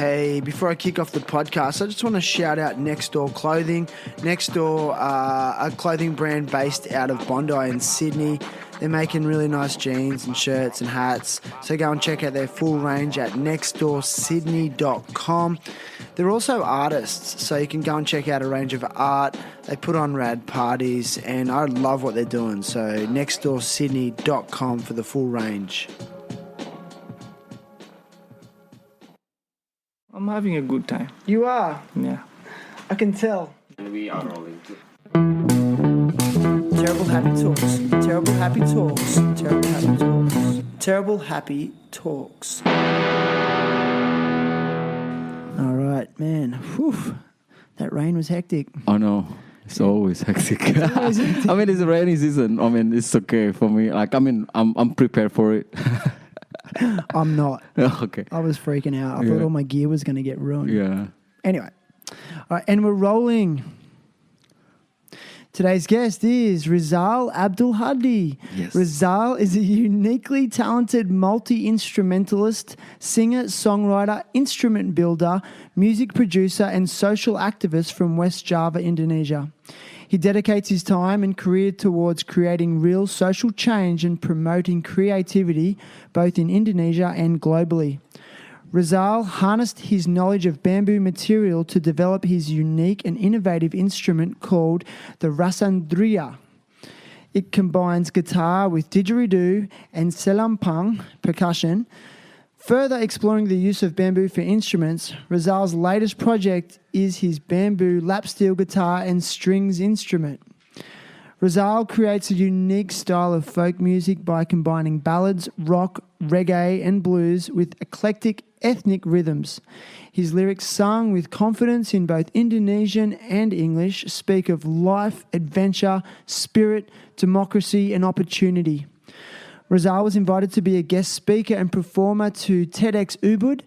Hey, before I kick off the podcast, I just want to shout out Next Door Clothing. Next Door, a clothing brand based out of Bondi in Sydney. They're making really nice jeans and shirts and hats. So go and check out their full range at nextdoorsydney.com. They're also artists, so you can go and check out a range of art. They put on rad parties, and I love what they're doing. So nextdoorsydney.com for the full range. I'm having a good time. You are? Yeah. I can tell. And we are rolling too. Terrible happy talks. Terrible happy talks. Terrible happy talks. Terrible happy talks. All right, man. Whew. That rain was hectic. Oh no, it's always hectic. I mean, it's a rainy season. I mean, it's okay for me. Like, I mean, I'm prepared for it. I'm not. Okay. I was freaking out. I thought all my gear was going to get ruined. Yeah. Anyway. All right, and we're rolling. Today's guest is Rizal Abdulhadi. Yes. Rizal is a uniquely talented multi-instrumentalist, singer, songwriter, instrument builder, music producer, and social activist from West Java, Indonesia. He dedicates his time and career towards creating real social change and promoting creativity both in Indonesia and globally. Rizal harnessed his knowledge of bamboo material to develop his unique and innovative instrument called the Rasendriya. It combines guitar with didgeridoo and celempung percussion. Further exploring the use of bamboo for instruments, Rizal's latest project is his Bamboo Lapsteel Guitar and Strings instrument. Rizal creates a unique style of folk music by combining ballads, rock, reggae and blues with eclectic ethnic rhythms. His lyrics, sung with confidence in both Indonesian and English, speak of life, adventure, spirit, democracy and opportunity. Rizal was invited to be a guest speaker and performer to TEDx Ubud.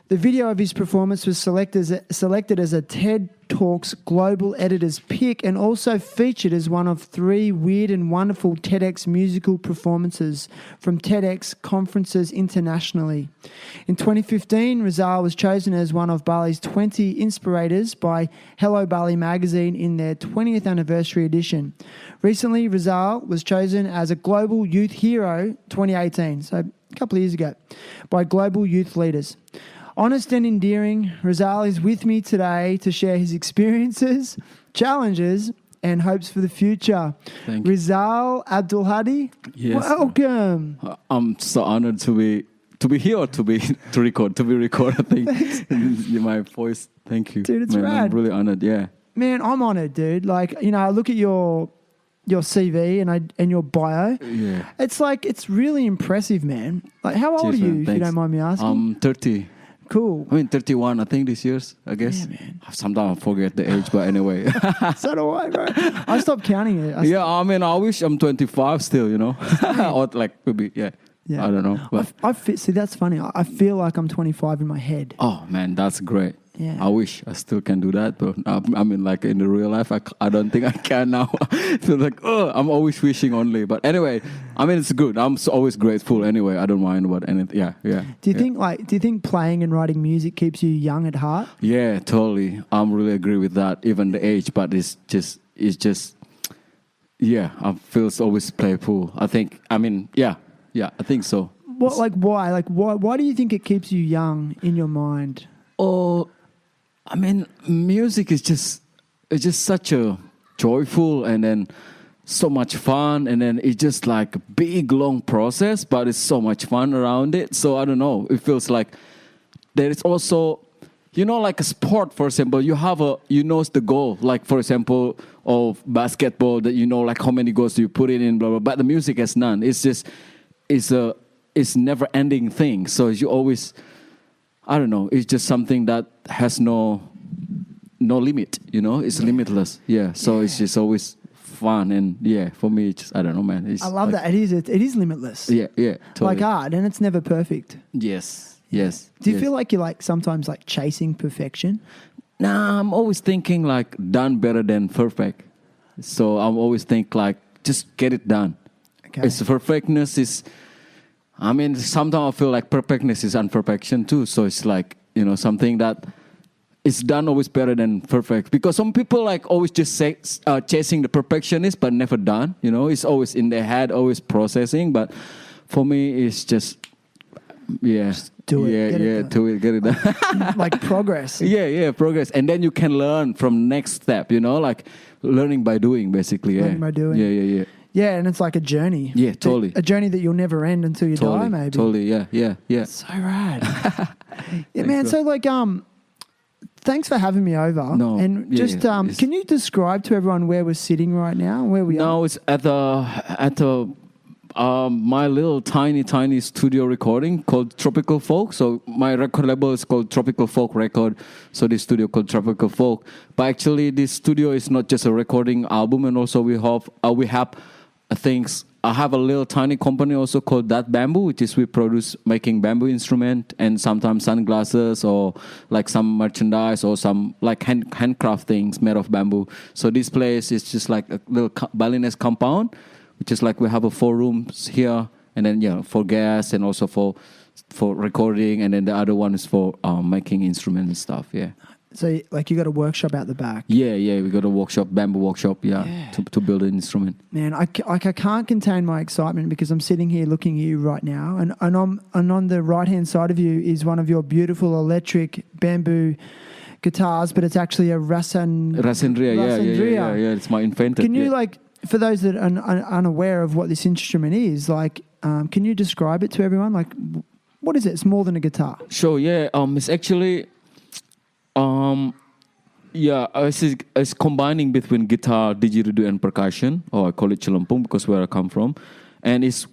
The video of his performance was selected as a TED Talks Global Editor's Pick and also featured as one of 3 weird and wonderful TEDx musical performances from TEDx conferences internationally. In 2015, Rizal was chosen as one of Bali's 20 inspirators by Hello Bali magazine in their 20th anniversary edition. Recently, Rizal was chosen as a Global Youth Hero 2018, so a couple of years ago, by global youth leaders. Honest and endearing, Rizal is with me today to share his experiences, challenges, and hopes for the future. Thank you. Rizal Abdulhadi, Yes. welcome. I'm so honored to be here, to be recorded. I think my voice. Thank you, Dude, it's man, rad. I'm really honored. Yeah. Man, I'm honored, dude. Like, you know, I look at your CV and your bio. Yeah. It's like, it's really impressive, man. Like, how old Cheers, are you, man. if you Thanks. don't mind me asking? I'm 30. Cool. I mean, 31. I think this year's. I guess. Yeah, man. Sometimes I forget the age, but anyway. So do I, bro. I stopped counting it. Yeah, I mean, I wish I'm 25 still, you know, or like maybe, yeah. I don't know. But See, that's funny. I feel like I'm 25 in my head. oh man, that's great. Yeah. I wish I still can do that, but I mean, like in the real life, I don't think I can now. So like, I'm always wishing only. But anyway, I mean, it's good. I'm always grateful. Anyway, I don't mind about anything. Yeah. Do you think playing and writing music keeps you young at heart? Yeah, totally. I'm really agree with that. Even the age, but it's just. Yeah, I feel it's always playful. I think. I mean, yeah. I think so. Why do you think it keeps you young in your mind? Oh, I mean, music is just such a joyful and then so much fun, and then it's just like a big long process, but it's so much fun around it. So I don't know. It feels like there is also, you know, like a sport, for example, you know the goal. Like for example, of basketball, that you know like how many goals you put in, blah blah. But the music has none. It's just it's never ending thing. So you always. I don't know. It's just something that has no limit. You know, it's limitless. Yeah. So it's just always fun, and yeah, for me, it's just, I don't know, man. It's I love like, that. It is limitless. Yeah. Totally. Like art, and it's never perfect. Yes. Do you feel like you're like sometimes like chasing perfection? Nah, I'm always thinking like done better than perfect. So I'm always think like just get it done. Okay. It's perfectness is. I mean, sometimes I feel like perfectness is imperfection too. So it's like something that is done always better than perfect. Because some people like always just chasing the perfectionist, but never done. It's always in their head, always processing. But for me, it's just do it. Get it done. Like progress. Yeah, progress, and then you can learn from next step. Like learning by doing, basically. Yeah. Learning by doing. Yeah. Yeah, and it's like a journey. Yeah, totally. A journey that you'll never end until you die, maybe. Totally, yeah. So rad. Yeah, man. So like, thanks for having me over. No, and just can you describe to everyone where we're sitting right now, where we are? No, it's at the my little tiny studio recording called Tropical Folk. So my record label is called Tropical Folk Record. So this studio called Tropical Folk. But actually, this studio is not just a recording album, and also we have things. I have a little tiny company also called That Bamboo, which is we produce making bamboo instrument and sometimes sunglasses or like some merchandise or some like handcraft things made of bamboo. So this place is just like a little Balinese compound, which is like we have 4 rooms here, and then for guests and also for recording, and then the other one is for making instruments and stuff. Yeah. So like you got a workshop out the back. Yeah, we got a workshop, bamboo workshop. Yeah. To build an instrument. Man, I can't contain my excitement because I'm sitting here looking at you right now, and on the right hand side of you is one of your beautiful electric bamboo guitars, but it's actually a Rasendriya. Yeah. It's my invented. Can you like, for those that are unaware of what this instrument is, like, can you describe it to everyone? Like, what is it? It's more than a guitar. Sure. Yeah. It's actually, it's combining between guitar, didgeridoo, and percussion, or I call it celempung because where I come from, and it's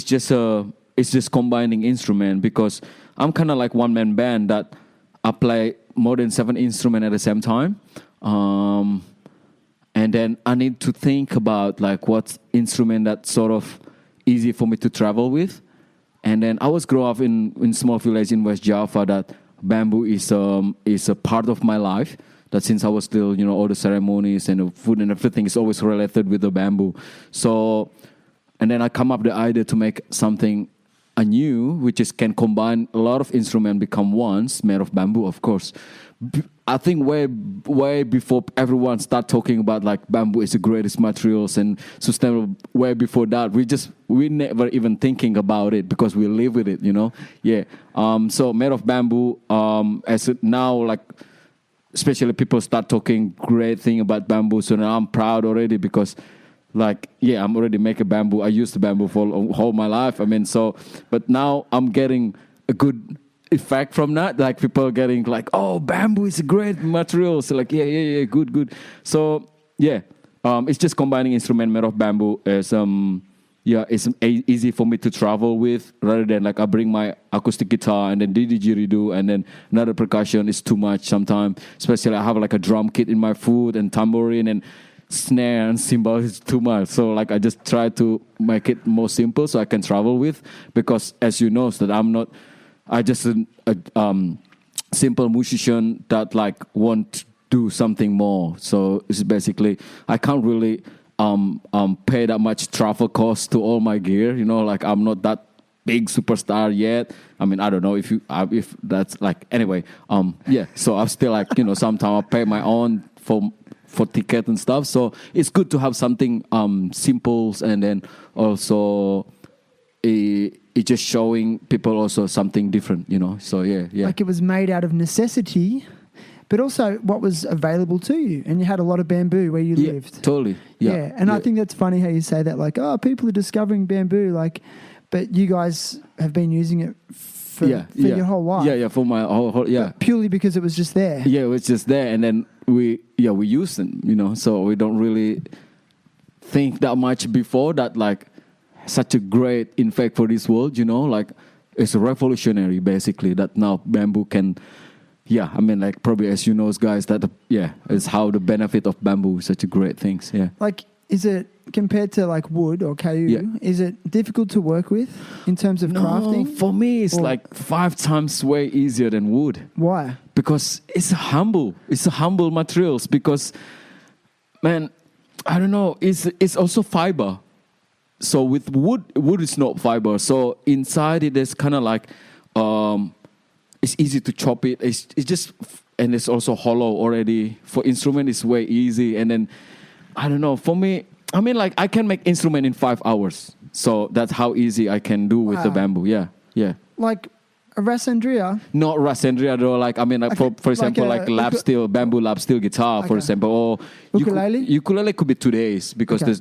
just combining instrument because I'm kind of like one man band that I play more than 7 instruments at the same time. And then I need to think about like what instrument that's sort of easy for me to travel with. And then I was grow up in small village in West Java that bamboo is a part of my life. That since I was still, all the ceremonies and the food and everything is always related with the bamboo. So, and then I come up with the idea to make something anew, which is can combine a lot of instruments become ones made of bamboo, of course. I think way before everyone start talking about like bamboo is the greatest materials and sustainable, way before that, we never even thinking about it because we live with it, Yeah. So made of bamboo, as it now like, especially people start talking great thing about bamboo. So now I'm proud already because like, I'm already making bamboo. I used the bamboo for all my life. I mean, but now I'm getting a good effect from that, like people getting like, oh, bamboo is a great material. So like, good. So it's just combining instrument made of bamboo as it's easy for me to travel with rather than like I bring my acoustic guitar and then didgeridoo and then another percussion is too much sometimes. Especially I have like a drum kit in my foot and tambourine and snare and cymbal is too much. So like I just try to make it more simple so I can travel with, because as you know that I just a simple musician that like want to do something more. So it's basically I can't really pay that much travel cost to all my gear. Like I'm not that big superstar yet. I mean, I don't know if that's like anyway. So I'm still like sometimes I pay my own for ticket and stuff. So it's good to have something simple and then also. It's just showing people also something different, So yeah. Like it was made out of necessity, but also what was available to you, and you had a lot of bamboo where you lived. Totally. Yeah. And I think that's funny how you say that. Like, oh, people are discovering bamboo, like, but you guys have been using it for your whole life. Yeah, for my whole But purely because it was just there. Yeah, it was just there, and then we used them, So we don't really think that much before that, like. Such a great impact for this world, like it's revolutionary basically that now bamboo can, I mean like probably as you know guys that, is how the benefit of bamboo is such a great thing, Like is it compared to like wood or kayu, is it difficult to work with in terms of crafting? For me it's like 5 times way easier than wood. Why? Because it's a humble materials because, man, I don't know, it's also fiber. So with wood is not fiber. So inside it is kind of like, it's easy to chop it. It's just, and it's also hollow already. For instrument, it's way easy. And then, I don't know, for me, I mean, like, I can make instrument in 5 hours. So that's how easy I can do with the bamboo. Yeah, yeah. Like a Rasendriya? Not Rasendriya though. Like, I mean, like, for example, like bamboo lapsteel guitar, for example, or ukulele. Ukulele could be 2 days because there's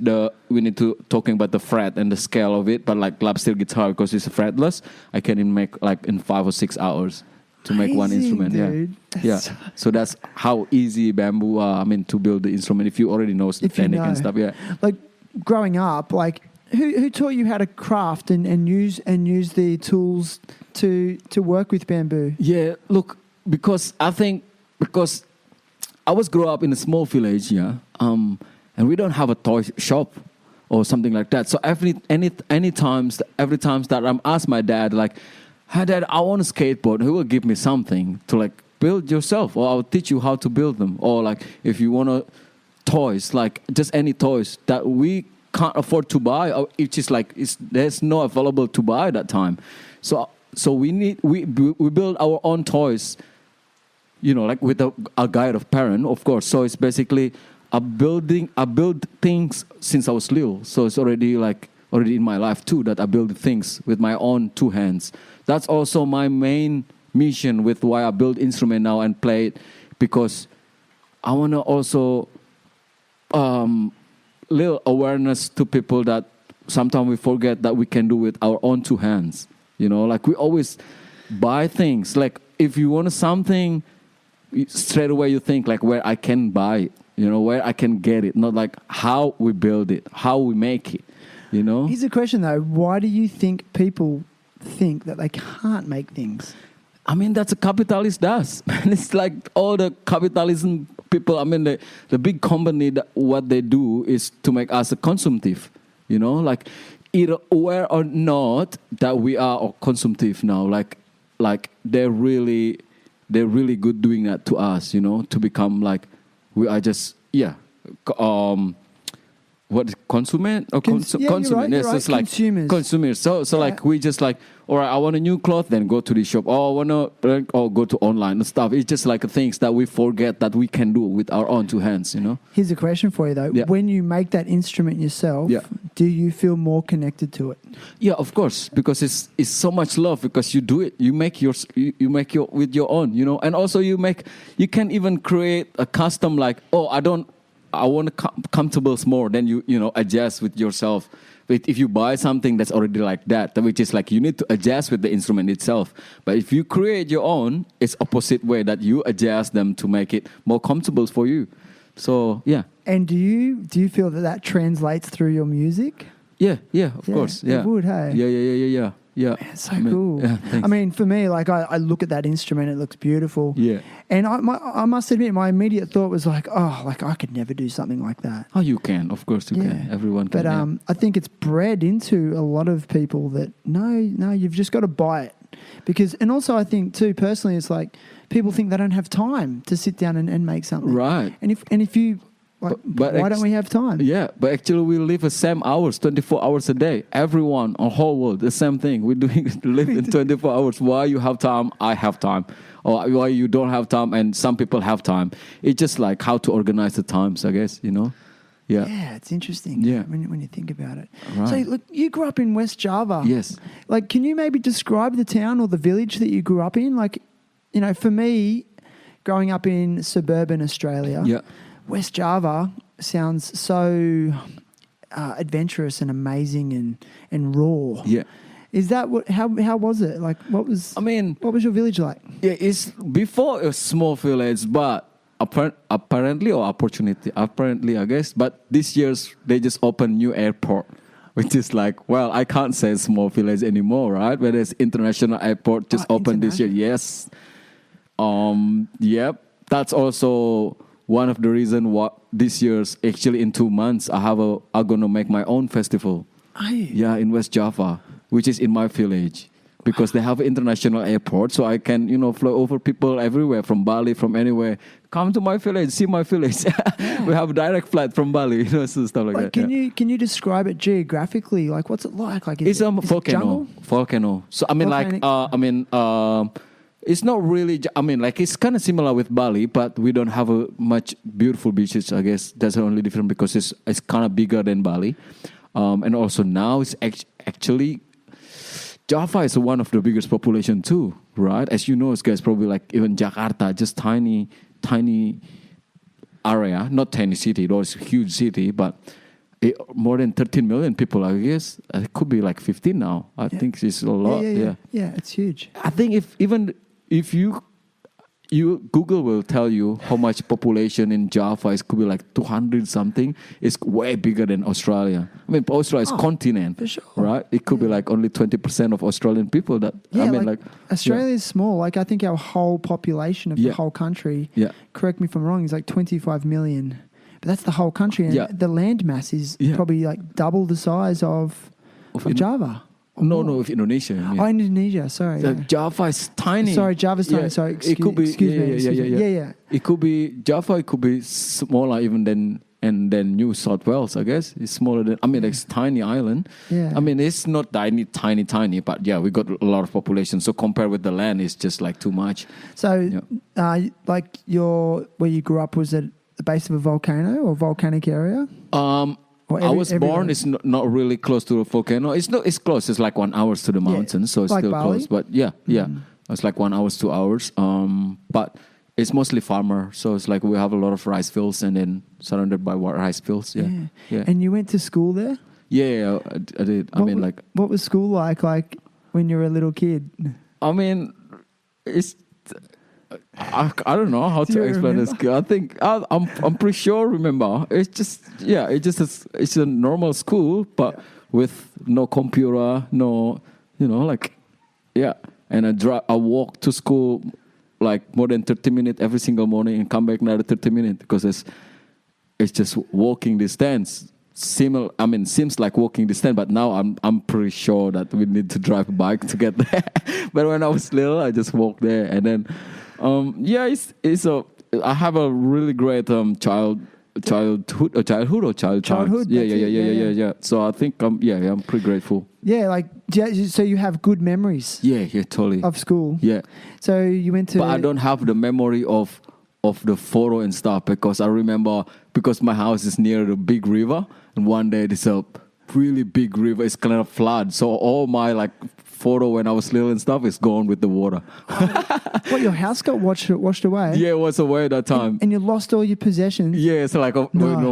we need to talking about the fret and the scale of it. But like lapsteel guitar, because it's fretless, I can make like in 5 or 6 hours to make one instrument. Dude. Yeah. So that's how easy bamboo. I mean, to build the instrument if you already know the technique and stuff. Yeah. Like growing up, like. Who taught you how to craft and use the tools to work with bamboo? Yeah, look, because I was grew up in a small village, and we don't have a toy shop or something like that. So every times that I'm asked my dad, like, "Hey Dad, I want a skateboard," he will give me something to like build yourself, or I'll teach you how to build them, or like if you want toys, like just any toys that we can't afford to buy, or it's just like there's no available to buy at that time. So we build our own toys, like with a guide of parent, of course. So it's basically I build things since I was little. So it's already in my life too that I build things with my own 2 hands. That's also my main mission with why I build instrument now and play it, because I want to also little awareness to people that sometimes we forget that we can do with our own 2 hands. Like we always buy things. Like if you want something, straight away you think like where I can buy it, where I can get it, not like how we build it, how we make it, Here's a question though. Why do you think people think that they can't make things? I mean, that's a capitalist does. And it's like all the capitalism people, I mean, the big company, what they do is to make us a consumptive, like either aware or not that we are consumptive now. Like they're really good doing that to us, to become like we are just, what is consummate or consummate? Right, yes, right. it's like consumers. So like we just like, all right, I want a new cloth, then go to the shop. Oh, I want to, or go to online and stuff. It's just like things that we forget that we can do with our own 2 hands. Here's a question for you though. Yeah. When you make that instrument yourself, do you feel more connected to it? Yeah, of course, because it's so much love because you do it. You make your with your own, and also you can even create a custom like, I want comfortables more, then you adjust with yourself. But if you buy something that's already like that, which is like you need to adjust with the instrument itself. But if you create your own, it's opposite way that you adjust them to make it more comfortable for you. So yeah. And do you feel that translates through your music? Yeah, of course. Yeah, it would. Hey. Yeah. Man, it's so cool. Yeah, I mean, for me, like I look at that instrument, it looks beautiful. Yeah. And I must admit, my immediate thought was like, I could never do something like that. Oh, you can. Of course you can. Everyone can. But I think it's bred into a lot of people that, no, you've just got to buy it. And also I think too, personally, it's like people think they don't have time to sit down and make something. Right. And if you... but why don't we have time? Yeah, but actually we live the same hours, 24 hours a day. Everyone on whole world, the same thing. We're live in 24 hours. Why you have time, I have time. Or why you don't have time and some people have time. It's just like how to organize the times, I guess, Yeah. Yeah, it's interesting. Yeah. When you think about it. Right. So look, you grew up in West Java. Yes. Like, can you maybe describe the town or the village that you grew up in? Like, for me, growing up in suburban Australia, West Java sounds so adventurous and amazing and raw. Yeah. Is that how was it? Like, what was your village like? Yeah, it's before a small village, but apparently, I guess. But this year's they just opened new airport, which is like, well, I can't say small village anymore, right? But there's international airport just opened this year. Yes. Yep. That's also one of the reasons why this year's actually in 2 months I'm gonna make my own festival. Yeah, in West Java, which is in my village. Because they have an international airport, so I can, fly over people everywhere from Bali, from anywhere. Come to my village, see my village. We have a direct flight from Bali, so stuff like that. Can you describe it geographically? Like, what's it like? Like, it's a volcano. Jungle? Volcano. So it's not really. I mean, like it's kind of similar with Bali, but we don't have a much beautiful beaches. I guess that's the only difference because it's kind of bigger than Bali, and also now it's actually Java is one of the biggest population too, right? As you know, guys, probably like even Jakarta, just tiny area, not tiny city, though it's a huge city, but more than 13 million people, I guess. It could be like 15 now. I think it's a lot. Yeah, it's huge. I think if you Google will tell you how much population in Java is, could be like 200 something. It's way bigger than Australia. I mean, Australia is continent, for sure. right? It could be like only 20% of Australian people that. I mean, like Australia is small. Like I think our whole population of the whole country. Yeah. Correct me if I'm wrong. Is like 25 million. But that's the whole country, and the land mass is probably like double the size of Java. No, of Indonesia. Oh, Indonesia. Sorry. Java is tiny. Sorry, Java's tiny. Sorry, excuse me. It could be Java. It could be smaller even than New South Wales. I guess it's smaller than. I mean, it's tiny island. Yeah. I mean, it's not tiny, but we got a lot of population. So compared with the land, it's just like too much. So, like where you grew up, was it the base of a volcano or volcanic area? I was born. It's not really close to a volcano. It's close. It's like 1 hour to the mountains, so it's like still Bali? Close. But it's like 1 hour, 2 hours. But it's mostly farmer, so it's like we have a lot of rice fields and then surrounded by rice fields. Yeah. And you went to school there? Yeah, I did. What was school like when you were a little kid? I mean, I don't know how to explain this. I think I'm pretty sure. Remember, it's a normal school, but with no computer, no, And I walk to school like more than 30 minutes every single morning and come back another 30 minutes because it's just walking distance. Seems like walking distance, but now I'm pretty sure that we need to drive a bike to get there. But when I was little, I just walked there, and then. I have a really great childhood. Yeah. So I think I'm pretty grateful. Yeah, so you have good memories. Yeah, totally. Of school. Yeah. So you went to. But I don't have the memory of the photo and stuff because I remember because my house is near the big river, and one day there's a really big river. It's kind of flood, so all my photo when I was little and stuff is gone with the water. What, your house got washed away? Yeah, it was away that time. And you lost all your possessions? Yeah, so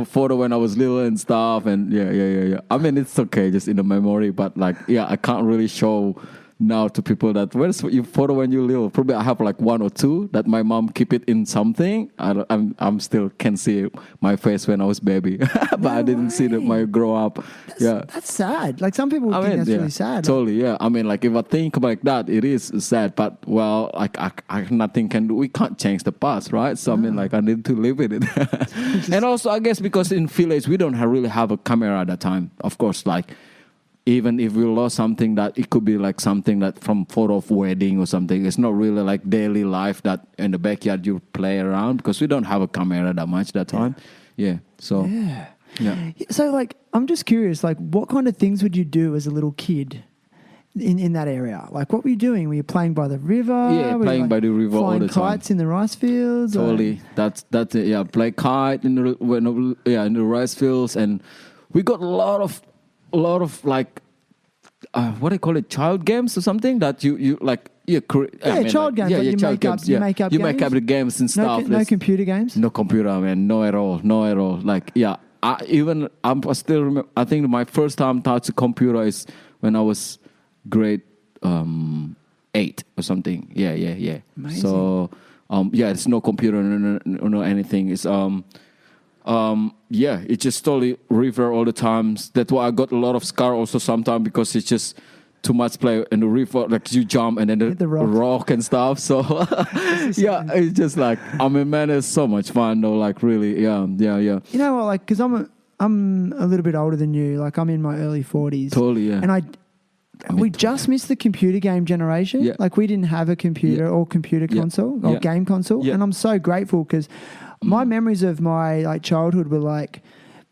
photo when I was little and stuff, and yeah. I mean, it's okay, just in the memory, but I can't really show now to people that where's your photo when you little. Probably I have like 1 or 2 that my mom keep it in something. I'm still can see my face when I was baby, but I didn't see that my grow up. That's sad. Like some people think that's really sad. Totally, yeah. I mean, like if I think like that, it is sad. But well, I nothing can do. We can't change the past, right? So I mean, I need to live with it. And also, I guess because in village we don't really have a camera at that time. Of course, even if we lost something, that it could be like something that from photo of wedding or something. It's not really like daily life that in the backyard you play around because we don't have a camera that much that time. Yeah. So. Yeah. So I'm just curious, what kind of things would you do as a little kid in that area? Like what were you doing? Were you playing by the river? Yeah, playing by the river all the time. Flying kites in the rice fields? Totally. That's it. Yeah, play kite in the rice fields, and we got a lot of what do you call it, child games or something that you like. Child games. You make up the games and stuff. No computer games. No computer, man. No at all. I still remember. I think my first time touch a computer is when I was grade 8 or something. Yeah. Amazing. So it's no computer, no anything. It's it's just totally river all the time. That's why I got a lot of scar also sometimes because it's just too much play in the river. Like you jump and then the rock and stuff. So it's just man, it's so much fun though. Like really, yeah. You know what? Because I'm a little bit older than you. Like I'm in my early 40s. Totally, yeah. And we just missed the computer game generation. Yeah. Like we didn't have a computer or computer console or game console. Yeah. And I'm so grateful because my memories of my childhood were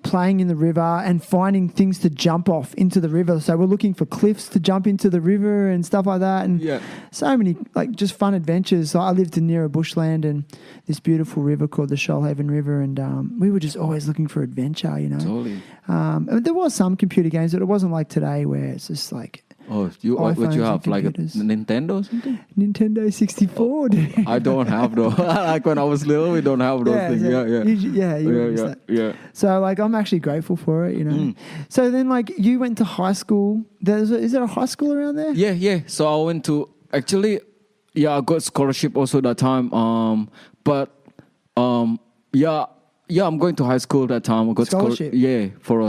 playing in the river and finding things to jump off into the river. So we're looking for cliffs to jump into the river and stuff like that. And so many like just fun adventures. So I lived near a bushland and this beautiful river called the Shoalhaven River, and we were just always looking for adventure, you know. Totally. There was some computer games, but it wasn't like today where it's just like what you have, like a Nintendo or something? Nintendo 64. Dude. I don't have though. Like when I was little, we don't have those things. Yeah. So like I'm actually grateful for it, you know. So then like you went to high school. Is there a high school around there? Yeah. So I went to I got scholarship also that time. I'm going to high school that time. I got scholarship.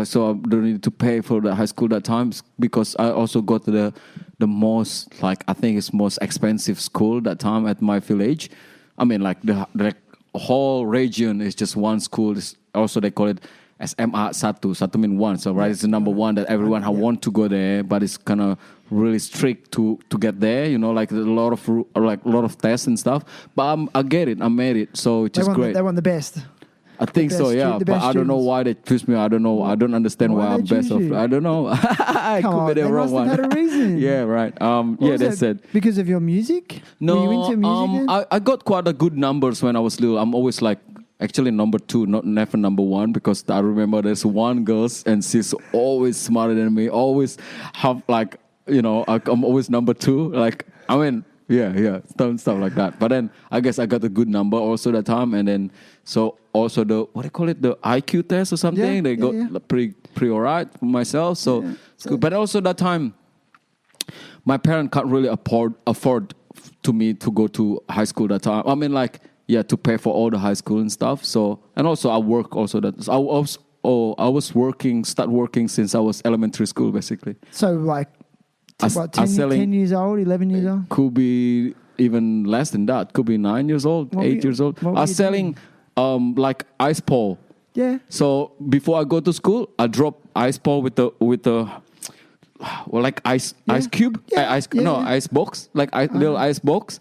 So I don't need to pay for the high school that time because I also got the most, like I think it's most expensive school that time at my village. I mean like the whole region is just one school. It's also they call it SMA Satu mean one. So right, it's the number one that everyone want to go there, but it's kind of really strict to get there. You know, like a lot of tests and stuff. But I get it. I made it. So it's just great. They want the best. I think so, yeah. But I don't know why they choose me. I don't know. I don't understand why I'm best of. I don't know. I could be the wrong one. They must have had a reason. Yeah, right. That's it. Because of your music? No, were you into music then? I got quite a good numbers when I was little. I'm always like actually number 2, never number 1, because I remember there's one girl and she's always smarter than me. Always have like, you know, I'm always number 2. Like, I mean, yeah, stuff like that. But then I guess I got a good number also that time, and then so also the what do you call it, the IQ test or something. They got pretty alright for myself. So it's good. But also that time, my parents can't really afford to me to go to high school that time. I mean, like to pay for all the high school and stuff. So and also I work also that I was working since I was elementary school basically. So like. 10 years old, 11 years old? Could be even less than that. Could be 9 years old, 8 years old. I was selling like ice pole. Yeah. So before I go to school, I drop ice pole with the like ice cube, ice box, like little ice box,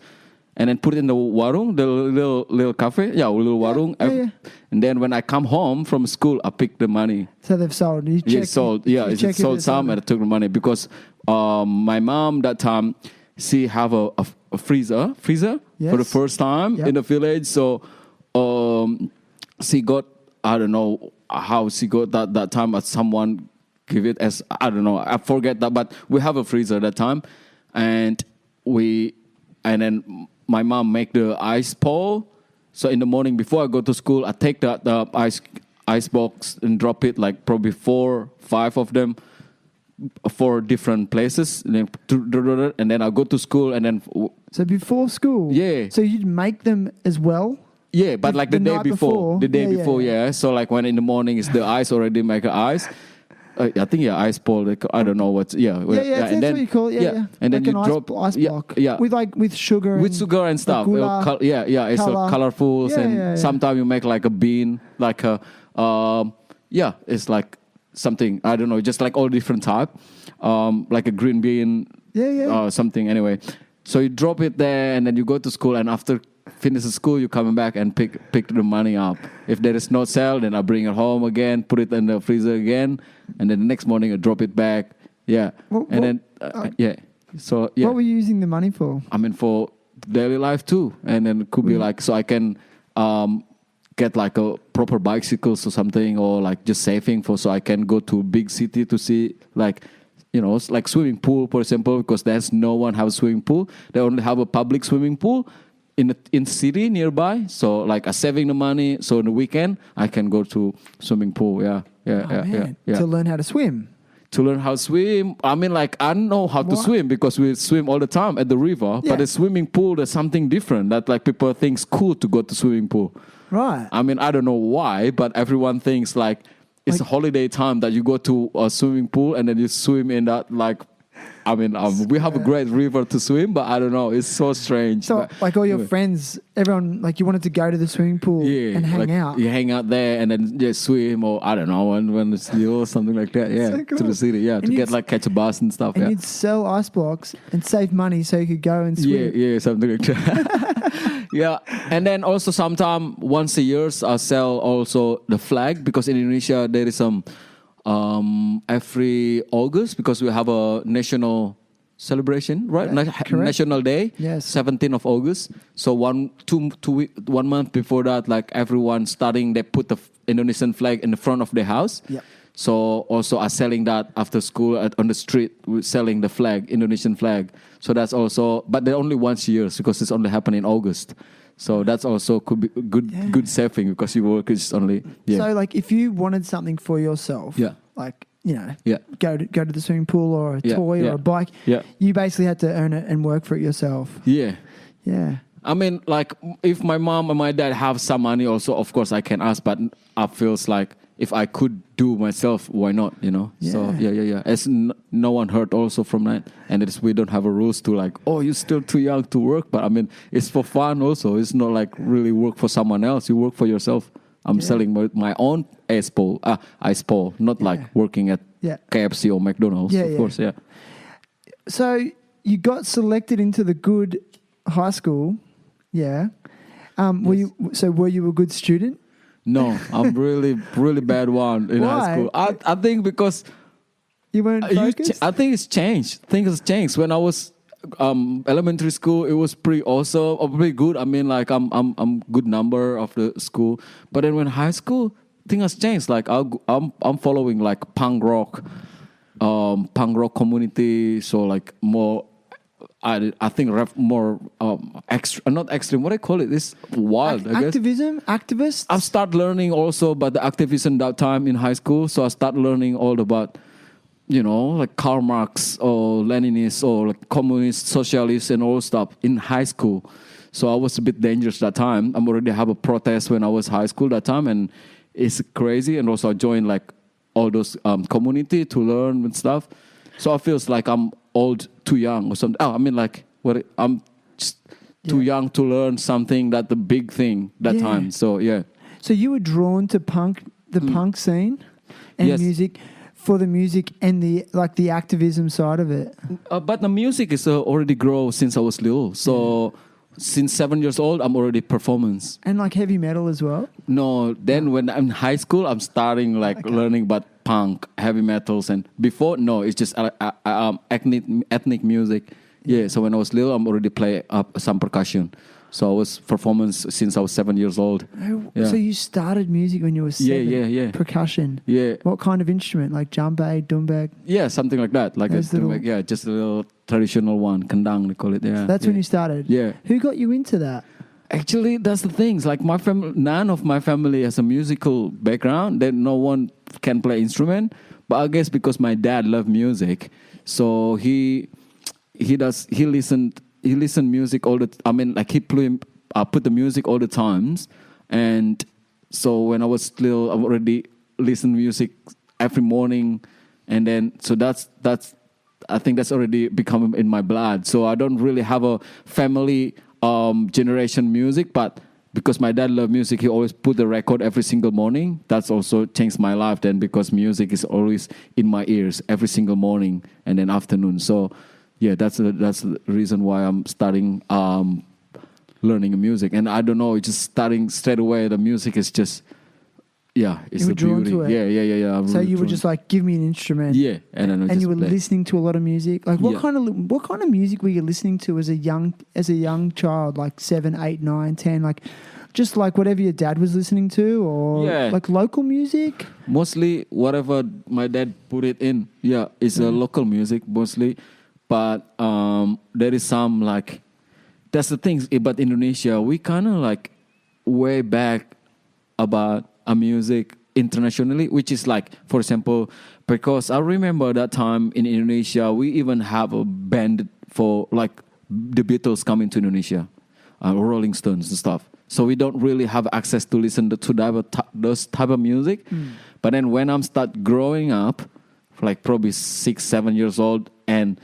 and then put it in the warung, the little cafe, little warung. And then when I come home from school, I pick the money. So they've sold. It sold some, and I took the money because my mom that time she have a freezer for the first time in the village. So she got, I don't know how she got that time, as someone give it as, I don't know, I forget that, but we have a freezer that time, and then my mom make the ice pole. So in the morning before I go to school, I take the ice box and drop it like probably 4-5 of them, 4 different places, and then I go to school, and then. So before school, So you'd make them as well. Yeah, but like the day before, So like when in the morning is the ice already make ice. I think ice ball. I don't know what's and then, what you call it. Yeah. And like then you drop ice block. with sugar. With sugar and stuff. It's colorful. And sometimes you make like a bean, like a it's like something, I don't know, just like all different type, like a green bean, something. Anyway, so you drop it there, and then you go to school, and after finish the school, you coming back and pick the money up. If there is no sale, then I bring it home again, put it in the freezer again, and then the next morning I drop it back. So what were you using the money for? I mean, for daily life too, and then it could be like, so I can get like a proper bicycles or something, or like just saving so I can go to big city to see like, you know, like swimming pool, for example, because there's no one have a swimming pool. They only have a public swimming pool in city nearby. So like I'm saving the money, so on the weekend I can go to swimming pool. To learn how to swim. To learn how to swim. I mean, like, I don't know how to swim because we swim all the time at the river. But the swimming pool, there's something different that like people think it's cool to go to swimming pool. Right. I mean, I don't know why, but everyone thinks like it's a holiday time that you go to a swimming pool and then you swim in that like I mean, we have a great river to swim, but I don't know. It's so strange. So, but, like all your friends, everyone, like you wanted to go to the swimming pool and hang out. You hang out there and then just swim, or I don't know, when it's still or something like that. Yeah, So cool. to the city. Yeah, And to you'd get like catch a bus and stuff. And yeah. you'd sell ice blocks and save money so you could go and swim. Yeah, something like that. Yeah, and then also sometime once a year I sell also the flag, because in Indonesia there is some every August, because we have a national celebration, right? Correct. National Day, Yes. 17th of August. So 1 month before that, like everyone starting, they put the Indonesian flag in the front of their house. Yeah. So also are selling that after school on the street, we're selling the flag, Indonesian flag. So that's also, but they're only once a year because it's only happening in August. So that's also could be good saving, because your work is only So like if you wanted something for yourself, like go to the swimming pool or a toy or a bike, you basically had to earn it and work for it yourself. Yeah. I mean, like if my mom and my dad have some money, also of course I can ask, but I feels like if I could do myself, why not? So as no one hurt also from that, and we don't have a rules to like, oh, you're still too young to work, but I mean it's for fun also. It's not like really work for someone else. You work for yourself. I'm selling my own ice pole, not like working at KFC or McDonald's, of course. So you got selected into the good high school, were you a good student? No, I'm really bad one in high school. I think because you weren't focused? I think it's changed. Things has changed. When I was elementary school, it was pretty awesome, or pretty good. I mean, like I'm good number of the school. But then when high school, things has changed. Like I'm following like punk rock community. So like more. I think more not extreme. What do I call it? This wild. I guess. Activist. I start learning also about the activism that time in high school. So I start learning all about, like Karl Marx or Leninists or like communist, socialists and all stuff in high school. So I was a bit dangerous that time. I already have a protest when I was high school that time, and it's crazy. And also I joined like all those community to learn and stuff. So I feels like I'm old, too young or something. I mean, like I'm just too young to learn something that the big thing that time. So So you were drawn to punk scene and music, for the music and the activism side of it. But the music is already grow since I was little. So since 7 years old, I'm already performance. And like heavy metal as well? No, then when I'm in high school, I'm starting learning about punk, heavy metals, and before, no, it's just ethnic music. Yeah, so when I was little, I'm already play some percussion. So I was performance since I was 7 years old. So you started music when you were 7? Yeah. Percussion? Yeah. What kind of instrument? Like djembe, doumbek? Yeah, something like that. Like just a little traditional one, kendang they call it. Yeah. So that's when you started? Yeah. Who got you into that? Actually, that's the things. Like my family, none of my family has a musical background. Then no one can play instrument. But I guess because my dad loved music, so he listened music all the. I mean, like he put the music all the times, and so when I was little, I already listened music every morning, and then so that's. I think that's already become in my blood. So I don't really have a family generation music, but because my dad loved music, he always put the record every single morning. That's also changed my life then, because music is always in my ears every single morning and then afternoon. So yeah, that's the reason why I'm starting learning music. And I don't know, it's just starting straight away. The music is just it's the beauty. Yeah. So you were just like, give me an instrument. Yeah, and you were listening to a lot of music. Like what kind of music were you listening to as a young child, like 7, 8, 9, 10, like just like whatever your dad was listening to, or like local music? Mostly whatever my dad put it in. Yeah, it's local music mostly. But there is some like, that's the thing about Indonesia. We kind of like way back about a music internationally, which is like, for example, because I remember that time in Indonesia, we even have a band for like the Beatles coming to Indonesia, Rolling Stones and stuff. So we don't really have access to listen to those type of music. But then when I'm start growing up, like probably 6, 7 years old, and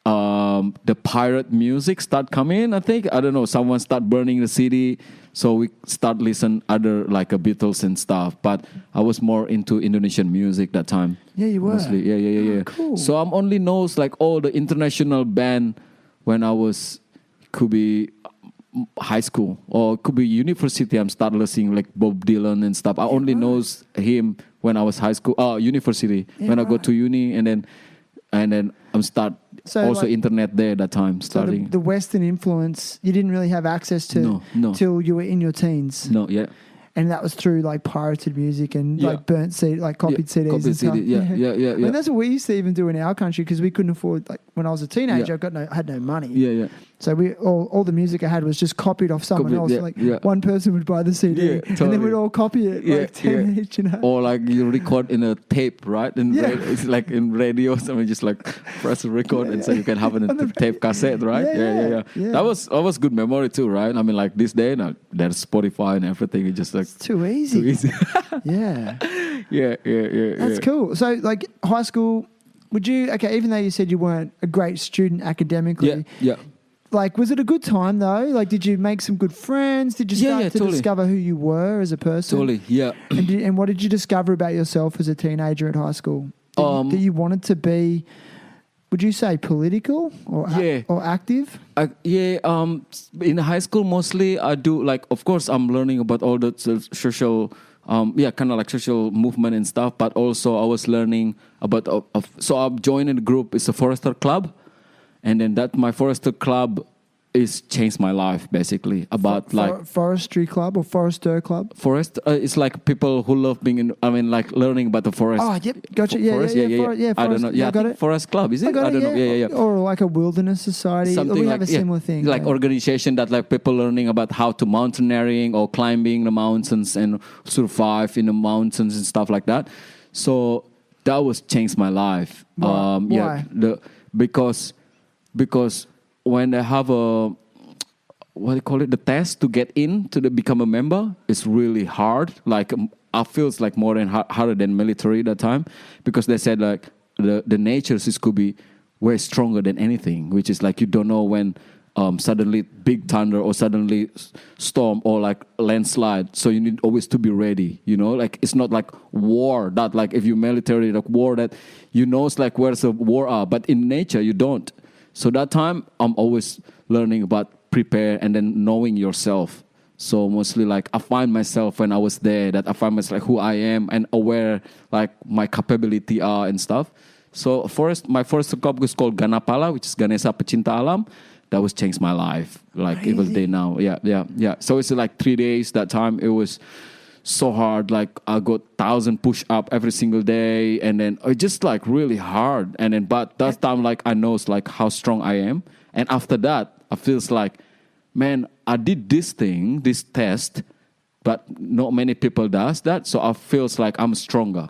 the pirate music start coming. I think, I don't know, someone start burning the city, so we start listen other like a Beatles and stuff. But I was more into Indonesian music that time. Yeah, you were. Mostly. Yeah. Oh, cool. So I'm only knows like all the international band when I was, could be high school or could be university. I'm start listening like Bob Dylan and stuff. I only knows him when I was high school, university. When I go to uni, and then I'm start also like, internet there that time starting. So the Western influence you didn't really have access to till you were in your teens. No, yeah. And that was through like pirated music and like burnt CD, like copied CDs and stuff. Yeah. And that's what we used to even do in our country because we couldn't afford. Like when I was a teenager, I had no money. Yeah. So we all the music I had was just copied off someone else. One person would buy the CD, and then we'd all copy it, like 10 each, you know. Or like you record in a tape, right? And it's like in radio, so we just like press a record, and so you can have a tape cassette, right? Yeah. That was good memory too, right? I mean, like this day now, there's Spotify and everything. It's just like it's too easy. Yeah. That's cool. So like high school, would you? Okay, even though you said you weren't a great student academically, yeah. Like, was it a good time though? Like, did you make some good friends? Did you start to discover who you were as a person? Totally, yeah. And what did you discover about yourself as a teenager at high school? That you wanted to be, would you say political or active? In high school, mostly I do like, of course, I'm learning about all the social, kind of like social movement and stuff, but also I was learning about, so I've joined a group, it's a forester club. And then my forester club is changed my life basically about forestry club or forester club. Forest, it's like people who love being like learning about the forest. Oh, yep, gotcha. Forest, Yeah. I don't know. Yeah, I got it. Forest club is it? I don't know. Yeah. Or like a wilderness society. Something we like have a similar thing. Like organization that like people learning about how to mountaineering or climbing the mountains and survive in the mountains and stuff like that. So that was changed my life. Why? Because when they have the test to get in to become a member, it's really hard. Like I feels like more than harder than military that time, because they said like the natures could be way stronger than anything, which is like you don't know when suddenly big thunder or suddenly storm or like landslide. So you need always to be ready, you know, like it's not like war that like if you military like war that you know it's like where's the war are, but in nature you don't. So that time, I'm always learning about prepare and then knowing yourself. So mostly like I find myself when I was there, that I find myself like who I am and aware like my capability are and stuff. So my first club was called Ganapala, which is Ganesha Pecinta Alam. That was changed my life, like Crazy. even day now. Yeah. So it's like 3 days that time. It was so hard, like I got 1,000 push-up every single day, and then it just like really hard. And then, but that time, like I know like how strong I am. And after that, I feels like, man, I did this test, but not many people does that. So I feels like I'm stronger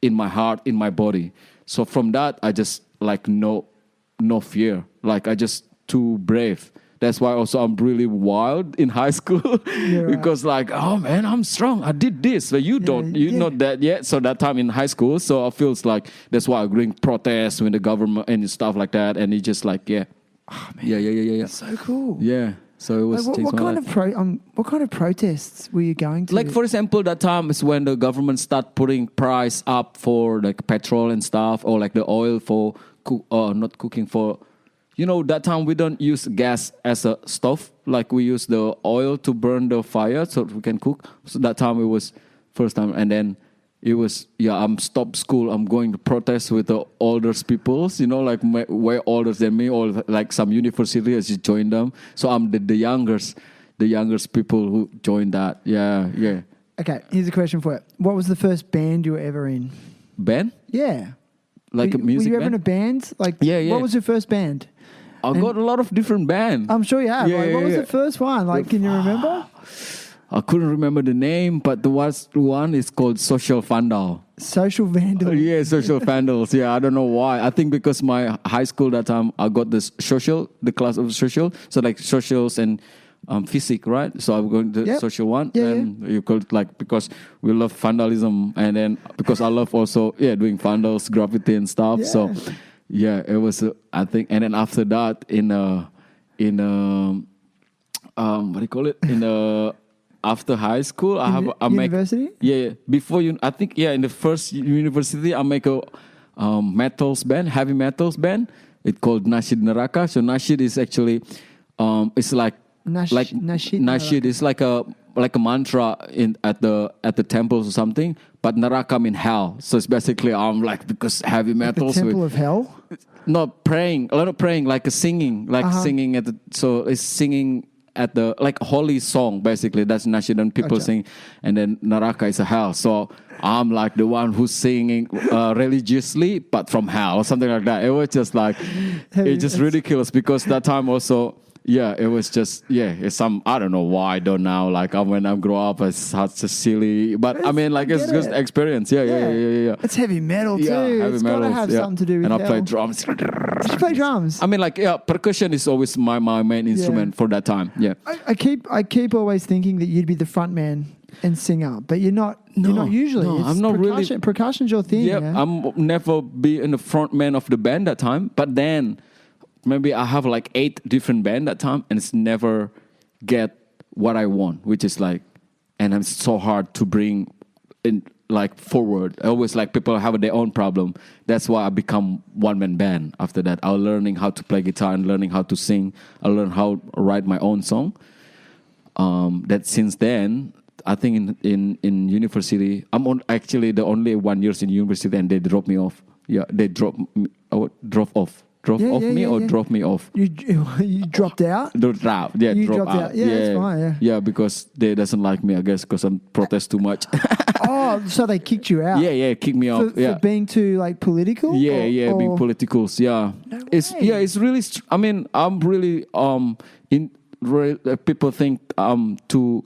in my heart, in my body. So from that, I just like no fear. Like I just too brave. That's why also I'm really wild in high school because like, oh man, I'm strong. I did this, but you're not that yet. So that time in high school, so I feels like that's why I'm doing protests with the government and stuff like that. And it's just like, yeah. That's so cool. Yeah. So it was. Like, what kind of protests were you going to? Like for example, that time is when the government start putting price up for like petrol and stuff, or like the oil for not cooking for. You know, that time we don't use gas as a stove. Like we use the oil to burn the fire so we can cook. So that time it was first time. And then it was, I'm stopped school. I'm going to protest with the older people, you know, like way older than me, or like some university. I just joined them. So I'm the youngest people who joined that. Yeah. Okay, here's a question for you. What was the first band you were ever in? Band? Yeah. Like a music band? Were you ever in a band? Like, what was your first band? I got a lot of different bands. I'm sure you have. What was the first one? Like, can you remember? I couldn't remember the name, but the one is called Social Vandal. Social Vandal. Yeah, Social Vandals. Yeah, I don't know why. I think because my high school that time, I got the class of social. So like socials and physics, right? So I'm going to the social one. And you could like, because we love vandalism, and then because I love also, doing vandals, graffiti and stuff. Yeah. So Yeah, it was. I think, and then after that, what do you call it? After high school, I make university. yeah. Before you, I think in the first university, I make a metals band, heavy metals band. It's called Nashid Neraka. So Nashid is actually, it's like Nashid is like a mantra at the temples or something. But Naraka mean hell. So it's basically like because heavy metals. The temple of hell. Not praying, a lot of praying, like a singing, singing at the. So it's singing at the like holy song basically. That's Nashid and people sing, and then Naraka is a hell. So I'm like the one who's singing religiously, but from hell or something like that. It was just like it's just ridiculous because that time also. Yeah, it was just it's some I don't know why I don't now like when I grow up it's such a silly but I mean like it's just experience. Yeah. It's heavy metal too. It's gotta have something to do with and hell. I play drums. Did you play drums? I mean like percussion is always my main instrument for that time. Yeah. I keep always thinking that you'd be the front man and singer, but you're not. You're not usually. No, I'm not really. Percussion's your thing. Yeah, I'm never be in the front man of the band that time, but then. Maybe I have like 8 different bands that time and it's never get what I want, which is like, and it's so hard to bring in like forward. I always like people have their own problem. That's why I become one-man band after that. I was learning how to play guitar and learning how to sing. I learned how to write my own song. That since then, I think in university, I'm actually the only 1 year in university and they dropped me off. Yeah, they drop off. Drop me off? You dropped out? Drop out. Yeah, you drop out. Yeah, that's fine. Yeah, because they doesn't like me, I guess, because I protest too much. Oh, so they kicked you out? Yeah, kicked me off. For being too like political? Yeah, being politicals. Yeah, no it's really. I mean, I'm really people think too.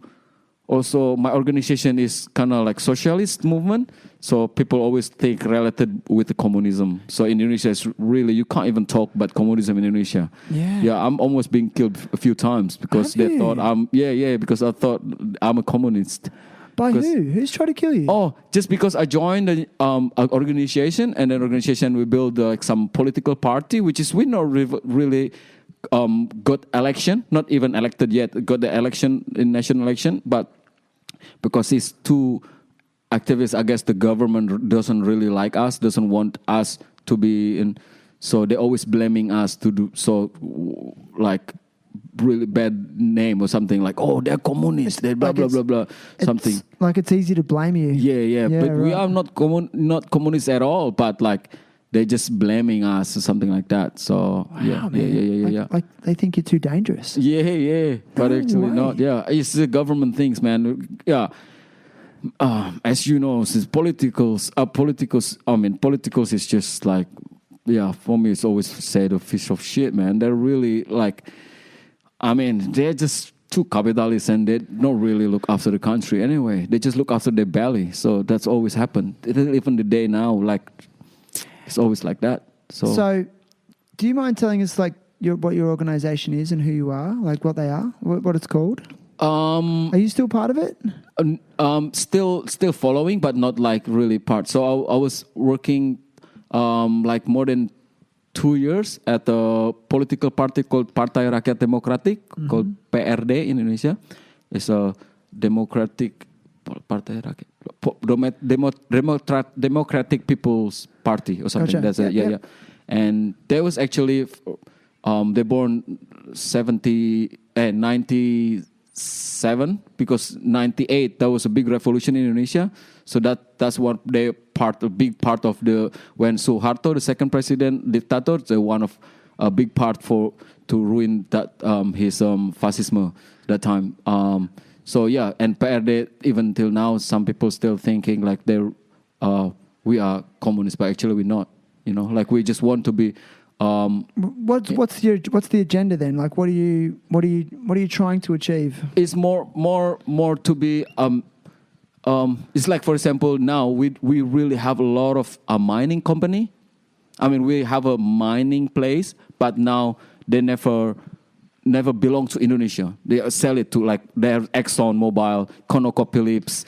Also, my organization is kind of like socialist movement. So people always think related with the communism. So in Indonesia, it's really, you can't even talk about communism in Indonesia. Yeah, I'm almost being killed a few times because they thought because I thought I'm a communist. By who? Who's trying to kill you? Oh, just because I joined an organization and an organization we build some political party, which is we not really got election, not even elected yet, got the election in national election, but because it's too activists, I guess the government doesn't really like us, doesn't want us to be in, so they're always blaming us to do so, like really bad name or something like, oh, they're communists, they're blah, blah, blah, blah, something. Like it's easy to blame you. Yeah, but right. We are not communists at all, but like, they're just blaming us or something like that. So wow, yeah. Like they think you're too dangerous. Yeah. But actually not. Yeah, it's the government things, man. Yeah. As you know, since politicals. I mean, politicals is just like, for me, it's always said a piece of shit, man. They're really like, I mean, they're just too capitalist and they don't really look after the country anyway. They just look after their belly. So that's always happened. Even the day now, like. It's always like that. So, do you mind telling us like what your organization is and who you are, like what they are, what it's called? Are you still part of it? Still following, but not like really part. So I was working like more than 2 years at a political party called Partai Rakyat Demokratik, called PRD in Indonesia. It's a democratic Partai Rakyat. Democratic People's Party or something. Gotcha. That's it. Yeah. And they was actually they born 97 because 98 there was a big revolution in Indonesia. So that's what a big part of the when Suharto, the second president dictator, the one of a big part to ruin that his fascism that time. So and PRD even till now, some people still thinking like we are communists, but actually we're not. You know, like we just want to be. What's the agenda then? Like, what are you trying to achieve? It's more to be. It's like, for example, now we really have a lot of a mining company. I mean, we have a mining place, but now they never belong to Indonesia. They sell it to like their Exxon Mobil, ConocoPhillips,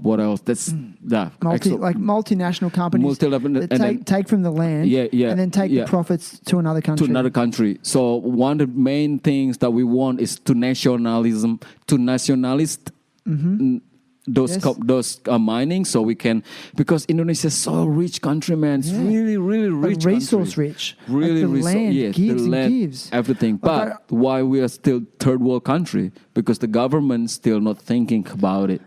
What else? That's multinational companies that take from the land, and then take the profits to another country. So one of the main things that we want is to nationalist those mining, so we can, because Indonesia is so rich country, man. It's really rich, resource country. Rich. Really the land gives the land, and gives everything. But why we are still third world country? Because the government still not thinking about it.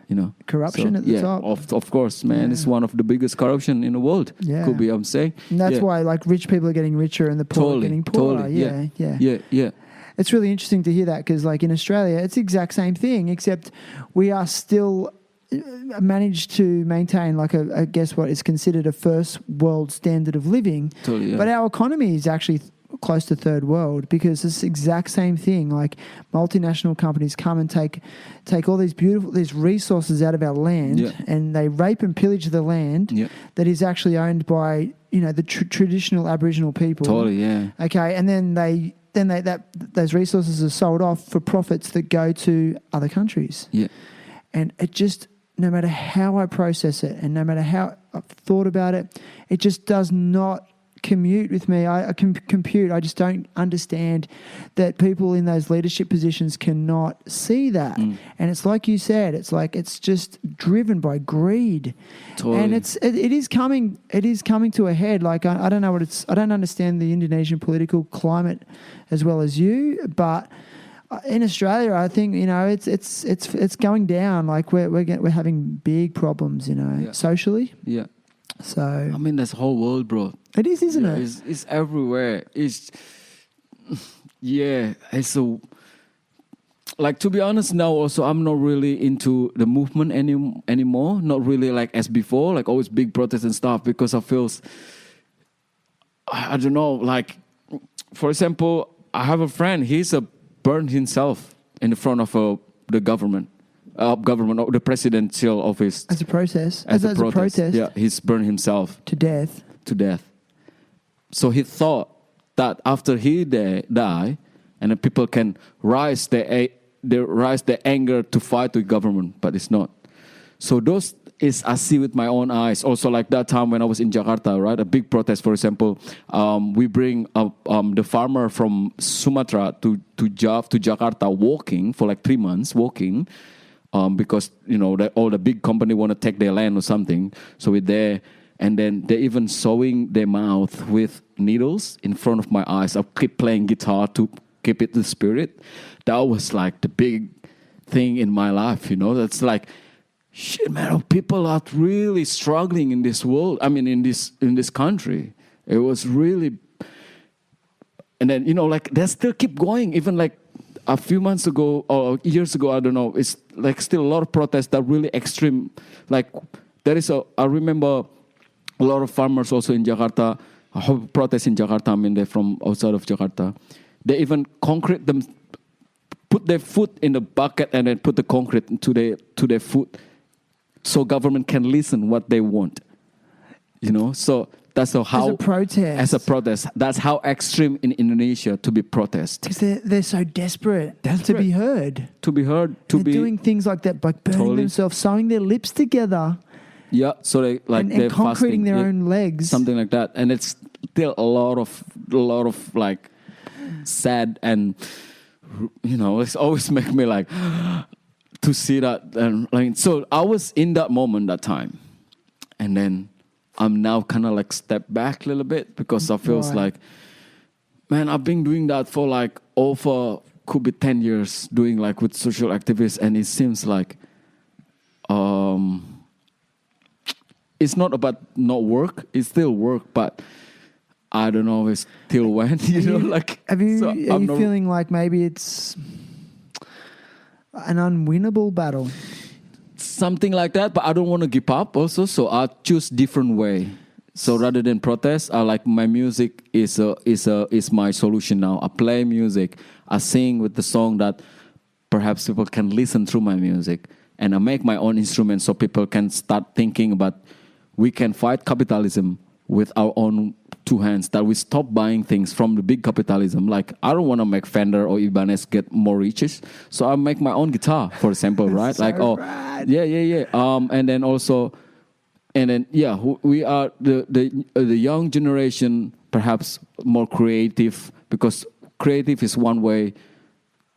Corruption at the top. Of course, man. It's one of the biggest corruption in the world. Yeah. Could be, I'm saying. And that's why rich people are getting richer and the poor are getting poorer. Yeah. It's really interesting to hear that, because in Australia, it's the exact same thing, except we are still managed to maintain I guess what is considered a first world standard of living. But our economy is actually close to third world, because it's the exact same thing. Multinational companies come and take all these resources out of our land, and they rape and pillage the land that is actually owned by the traditional Aboriginal people. Okay, and then those resources are sold off for profits that go to other countries. And it just, no matter how I process it and no matter how I've thought about it, it just does not commute with me. I can compute. I just don't understand that people in those leadership positions cannot see that. And it's like you said, it's just driven by greed. And it is coming to a head. I don't know I don't understand the Indonesian political climate as well as you, but in Australia, I think it's going down. We're having big problems, socially. So I mean, that's the whole world, bro. It is, isn't it? It's everywhere. It's so. To be honest, now also I'm not really into the movement anymore. Not really as before. Always big protests and stuff, because I feel, I don't know. For example, I have a friend. He's burned himself in the front of the government, the presidential office. As a protest? As a protest. Yeah, he's burned himself. To death. So he thought that after he die, and the people can rise their anger to fight the government, but it's not. So those is I see with my own eyes. Also, that time when I was in Jakarta, right? A big protest, for example. We bring the farmer from Sumatra to Jakarta walking for 3 months, because all the big company want to take their land or something. So we're there, and then they even sewing their mouth with needles in front of my eyes. I keep playing guitar to keep it the spirit. That was the big thing in my life. That's shit, man, people are really struggling in this world. I mean, in this country. It was really... And then, they still keep going. Even a few months ago or years ago, I don't know, it's still a lot of protests that are really extreme. I remember a lot of farmers also in Jakarta, I have protests in Jakarta. I mean, they're from outside of Jakarta. They even concrete them, put their foot in the bucket and then put the concrete to their foot, so government can listen what they want. So that's how... As a protest. That's how extreme in Indonesia to be protest. Because they're so desperate to be heard. They're doing things like that, by burning themselves, sewing their lips together. Yeah, so they're concreting fasting, their own legs. Something like that. And it's still a lot of sad, and it's always make me to see that. And so I was in that moment, that time, and then I'm now kind of step back a little bit, because I feels man, I've been doing that for over could be 10 years, doing with social activists, and it seems it's not about not work, it's still work, but I don't know it's till when, Are you feeling maybe it's an unwinnable battle? Something like that, but I don't want to give up also, so I choose different way. So rather than protest, I my music is my solution now. I play music, I sing with the song that perhaps people can listen through my music, and I make my own instruments so people can start thinking about we can fight capitalism with our own two hands, that we stop buying things from the big capitalism. Like, I don't want to make Fender or Ibanez get more riches, so I make my own guitar, for example, right? So like, rad. And then also, we are the young generation, perhaps more creative, because creative is one way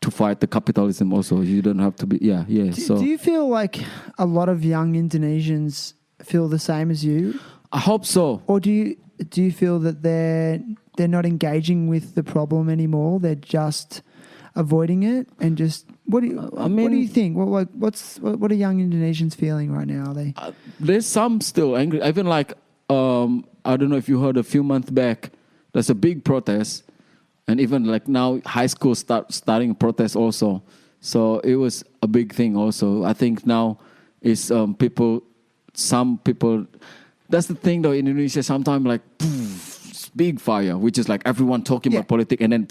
to fight the capitalism. Also, you don't have to be. Do you feel like a lot of young Indonesians feel the same as you? I hope so. Or do you feel that they're not engaging with the problem anymore? They're just avoiding it and just what do you think? What are young Indonesians feeling right now? Are they? There's some still angry. Even like I don't know if you heard a few months back. There's a big protest, and even like now high school starting a protest also. So it was a big thing also. I think now is some people. That's the thing though in Indonesia. Sometimes like big fire, which is like everyone talking about politics, and then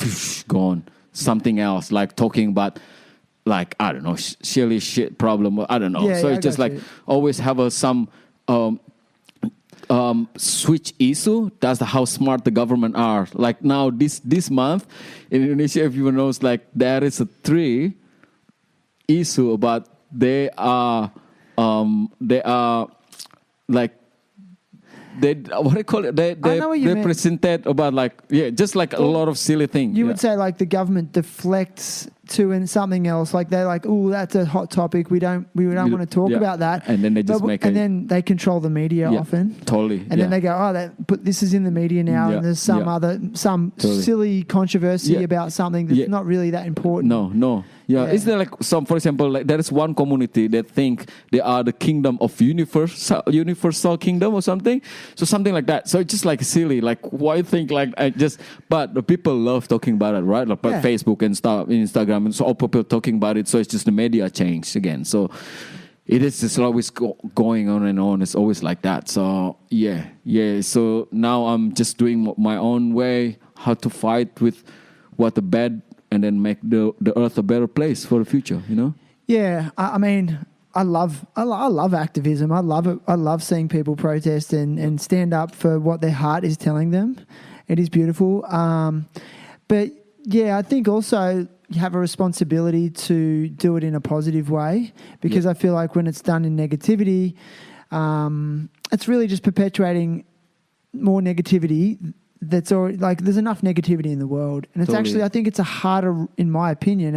gone something else, like talking about like I don't know, silly shit problem. I don't know. So it's just like always have some switch issue. That's how smart the government are. Like now this month in Indonesia, everyone knows like there is a 3 issue about they are like. They what do you call it? They presented about like just like a lot of silly things. You would say like the government deflects to something else. Like they're like, oh, that's a hot topic. We don't want to talk about that. And then they just then they control the media often. Totally. And then they go, but this is in the media now, and there's some silly controversy about something that's not really that important. No. Yeah, is there like some, for example, like there is one community that think they are the kingdom of universal kingdom or something, so something like that. So it's just like silly, like why think like but the people love talking about it, right? Like Facebook and stuff, Instagram, and so all people talking about it. So it's just the media change again. So it is just always going on and on. It's always like that. So yeah. So now I'm just doing my own way, how to fight with what the bad. And then make the earth a better place for the future, you know? Yeah, I mean, I love activism. I love it. I love seeing people protest and stand up for what their heart is telling them. It is beautiful. But yeah, I think also you have a responsibility to do it in a positive way, because I feel like when it's done in negativity, it's really just perpetuating more negativity. That's already like there's enough negativity in the world, and it's actually I think it's harder, in my opinion,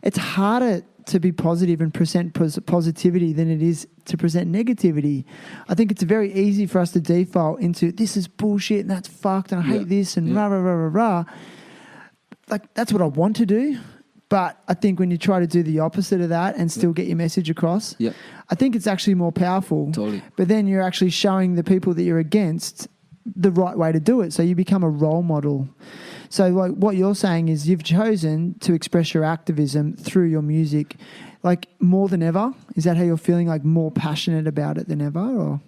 it's harder to be positive and present positivity than it is to present negativity. I think it's very easy for us to default into this is bullshit and that's fucked and I hate this and rah rah rah rah rah. Like that's what I want to do, but I think when you try to do the opposite of that and still get your message across, I think it's actually more powerful. But then you're actually showing the people that you're against the right way to do it. So you become a role model. So like what you're saying is you've chosen to express your activism through your music, like more than ever. Is that how you're feeling, like more passionate about it than ever? Or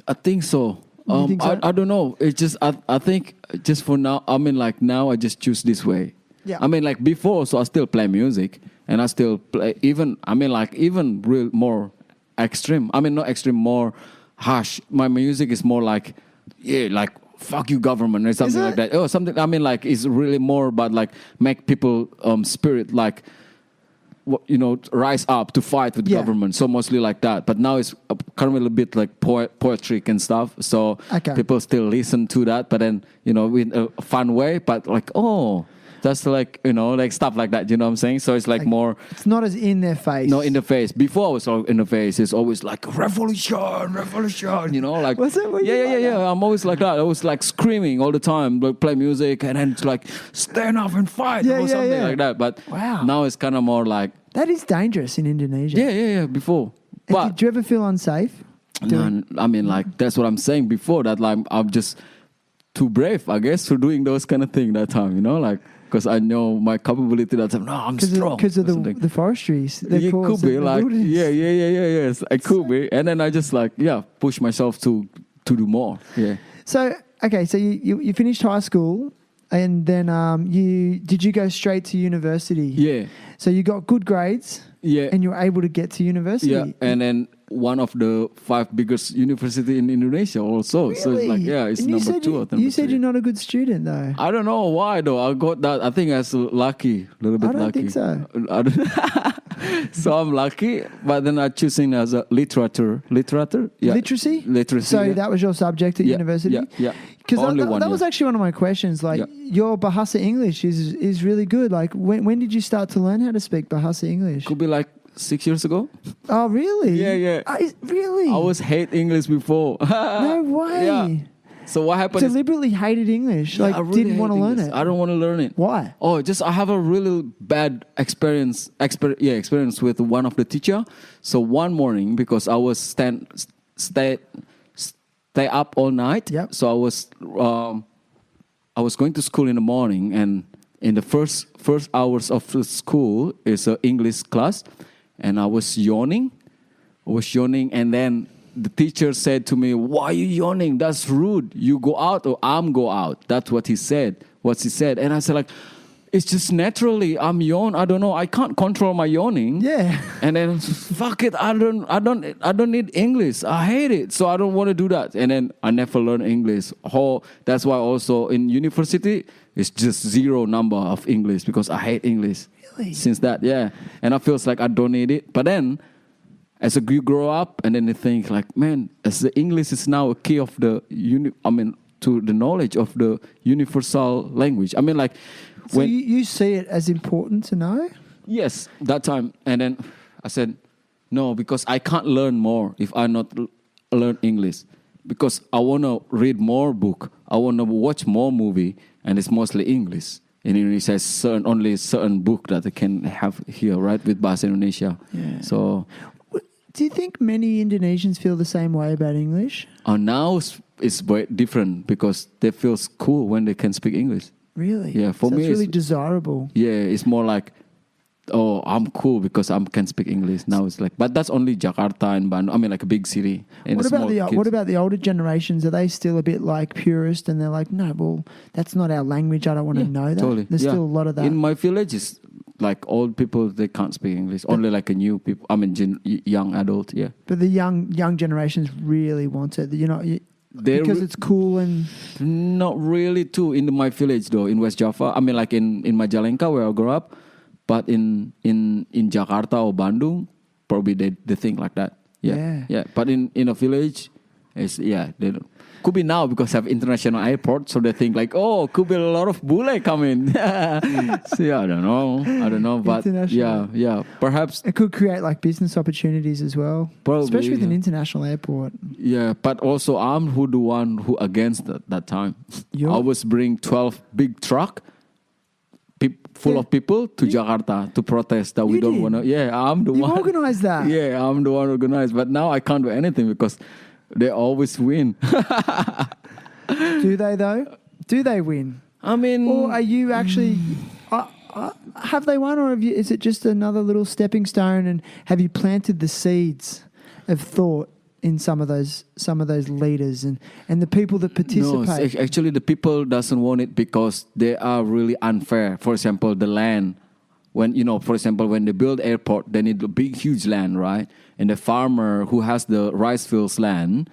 I think so. I don't know. It's just I think just for now. I mean, like now I just choose this way. Yeah. I mean, like before, so I still play music and I still play even real more extreme. I mean, not extreme, more harsh. My music is more like like fuck you government or something like that. Something. I mean, like it's really more about like make people spirit like rise up to fight with government. So mostly like that. But now it's kind of a bit like poetry and stuff. So people still listen to that, but then in a fun way. But like that's like, like stuff like that. You know what I'm saying? So it's like more... It's not as in their face. No, in the face. Before it was all in the face. It's always like, revolution, like... Was it? Yeah. I'm always like that. I was like screaming all the time, like play music, and then it's like, stand up and fight or something like that. But now it's kind of more like... That is dangerous in Indonesia. Yeah, before. But did you ever feel unsafe? No, I mean, like, that's what I'm saying before, that like I'm just too brave, I guess, for doing those kind of things that time, like... Because I know my capability that time. No, I'm strong. Because of the forestries. It could be like, yes, it could be. And then I just like, push myself to do more. Yeah. So, okay, so you finished high school and then did you go straight to university? Yeah. So you got good grades Yeah. and you're able to get to university. Yeah, and then one of the 5 biggest university in Indonesia also. Really? So it's like, yeah, it's And you number said 2 or number you said 3. you're not a good student though. I don't know why though. I got that. I think that's lucky, a little bit I don't lucky. think so. I don't so I'm lucky, but then I'm choosing as a literature. Yeah. Literacy? Literacy. So that was your subject at university? Yeah. Because Only one. that was actually one of my questions. Like, Yeah. your Bahasa English is really good. Like, when did you start to learn how to speak Bahasa English? Could be like 6 years ago. Oh, really? Yeah. Really? I was hate English before. No way. Yeah. So what happened? Deliberately hated English. I Like, really didn't want to hate learn English. it. I don't want to learn it. Why? Oh, just I have a really bad experience with one of the teacher. So one morning, because I was stay up all night. Yep. So I was going to school in the morning, and in the first hours of the school is an English class, and I was yawning, and then the teacher said to me, "Why are you yawning? That's rude. You go out or I'm go out." That's what he said. And I said, like, it's just naturally I'm yawn. I don't know. I can't control my yawning. Yeah. And then fuck it. I don't need English. I hate it. So I don't want to do that. And then I never learned English. That's why also in university it's just 0 number of English because I hate English. Really? Since that, yeah. And I feels like I don't need it. But then as you grow up and then you think like, man, as the English is now a key of the to the knowledge of the universal language. I mean, like, So you see it as important to know? Yes, that time. And then I said, no, because I can't learn more if I not learn English. Because I want to read more book. I want to watch more movie. And it's mostly English. In Indonesia, it's only certain book that I can have here, right, with Bahasa Indonesia. Yeah. So, do you think many Indonesians feel the same way about English? Now it's very different because they feel cool when they can speak English. Really? Yeah, for me it's really it's desirable. Yeah, it's more like, oh, I'm cool because I can speak English. Now it's like, but that's only Jakarta and Bandung. I mean, like a big city. And What about the older generations? Are they still a bit like purist and they're like, no, well, that's not our language. I don't want to know that. Totally. There's still a lot of that. In my village, it's like old people, they can't speak English. Only like a new people. I mean, young adult. Yeah. But the young generations really want it. Because it's cool and not really too in my village though. In West Java, I mean, like in Majalengka where I grew up. But in Jakarta or Bandung, probably they think like that. Yeah. But in a village, they don't. Could be now because have international airport, so they think like, oh, could be a lot of bule coming. So I don't know. But yeah, perhaps it could create like business opportunities as well, probably, especially with an international airport. Yeah, but also I'm the one who against that time. I was bring 12 big truck full of people to Jakarta to protest that we don't want to. Yeah, I'm the one. You organized that. Yeah, I'm the one who organized. But now I can't do anything because they always win. Do they though? Do they win? I mean, or are you actually? Have they won, or is it just another little stepping stone? And have you planted the seeds of thought in some of those leaders and the people that participate? No, actually the people doesn't want it because they are really unfair. For example, the land. When for example, when they build airport, they need a big, huge land, right? And the farmer who has the rice fields land,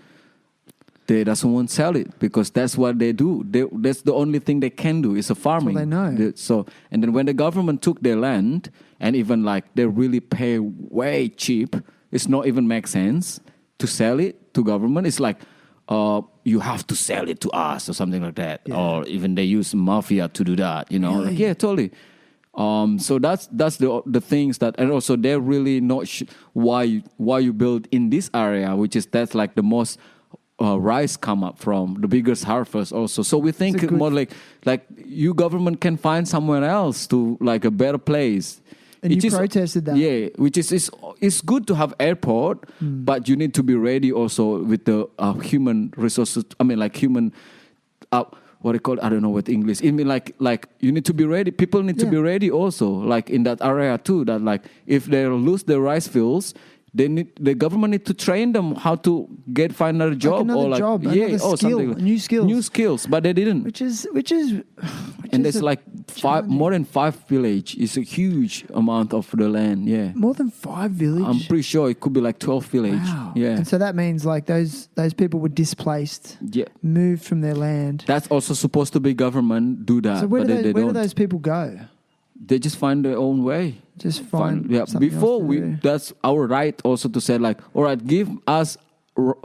they doesn't want to sell it because that's what they do. That's the only thing they can do is a farming. That's what they know. And then when the government took their land and even like they really pay way cheap, it's not even make sense to sell it to government. It's like you have to sell it to us or something like that, or even they use mafia to do that. Really? Like, yeah, totally. So that's the things that, and also they're really not why you build in this area, which is that's like the most rice come up from the biggest harvest also. So we think more like you government can find somewhere else to like a better place. And you protested that. Yeah, which is it's good to have airport, but you need to be ready also with the human resources. I mean, like human. What they call it? I don't know what English. I mean, like you need to be ready. People need to be ready also, like in that area too. That like if they lose their rice fields, the government need to train them how to find another job another or like job, another skill, something. New skills, but they didn't. which is and is there's like more than 5 village. It's a huge amount of the land. Yeah, more than 5 village. I'm pretty sure it could be like 12 village. Wow. Yeah, And so that means like those people were displaced, moved from their land. That's also supposed to be government do that. So where but do they don't. those people go? They just find their own way. Just find something Before else to do. that's our right also to say like, all right, give us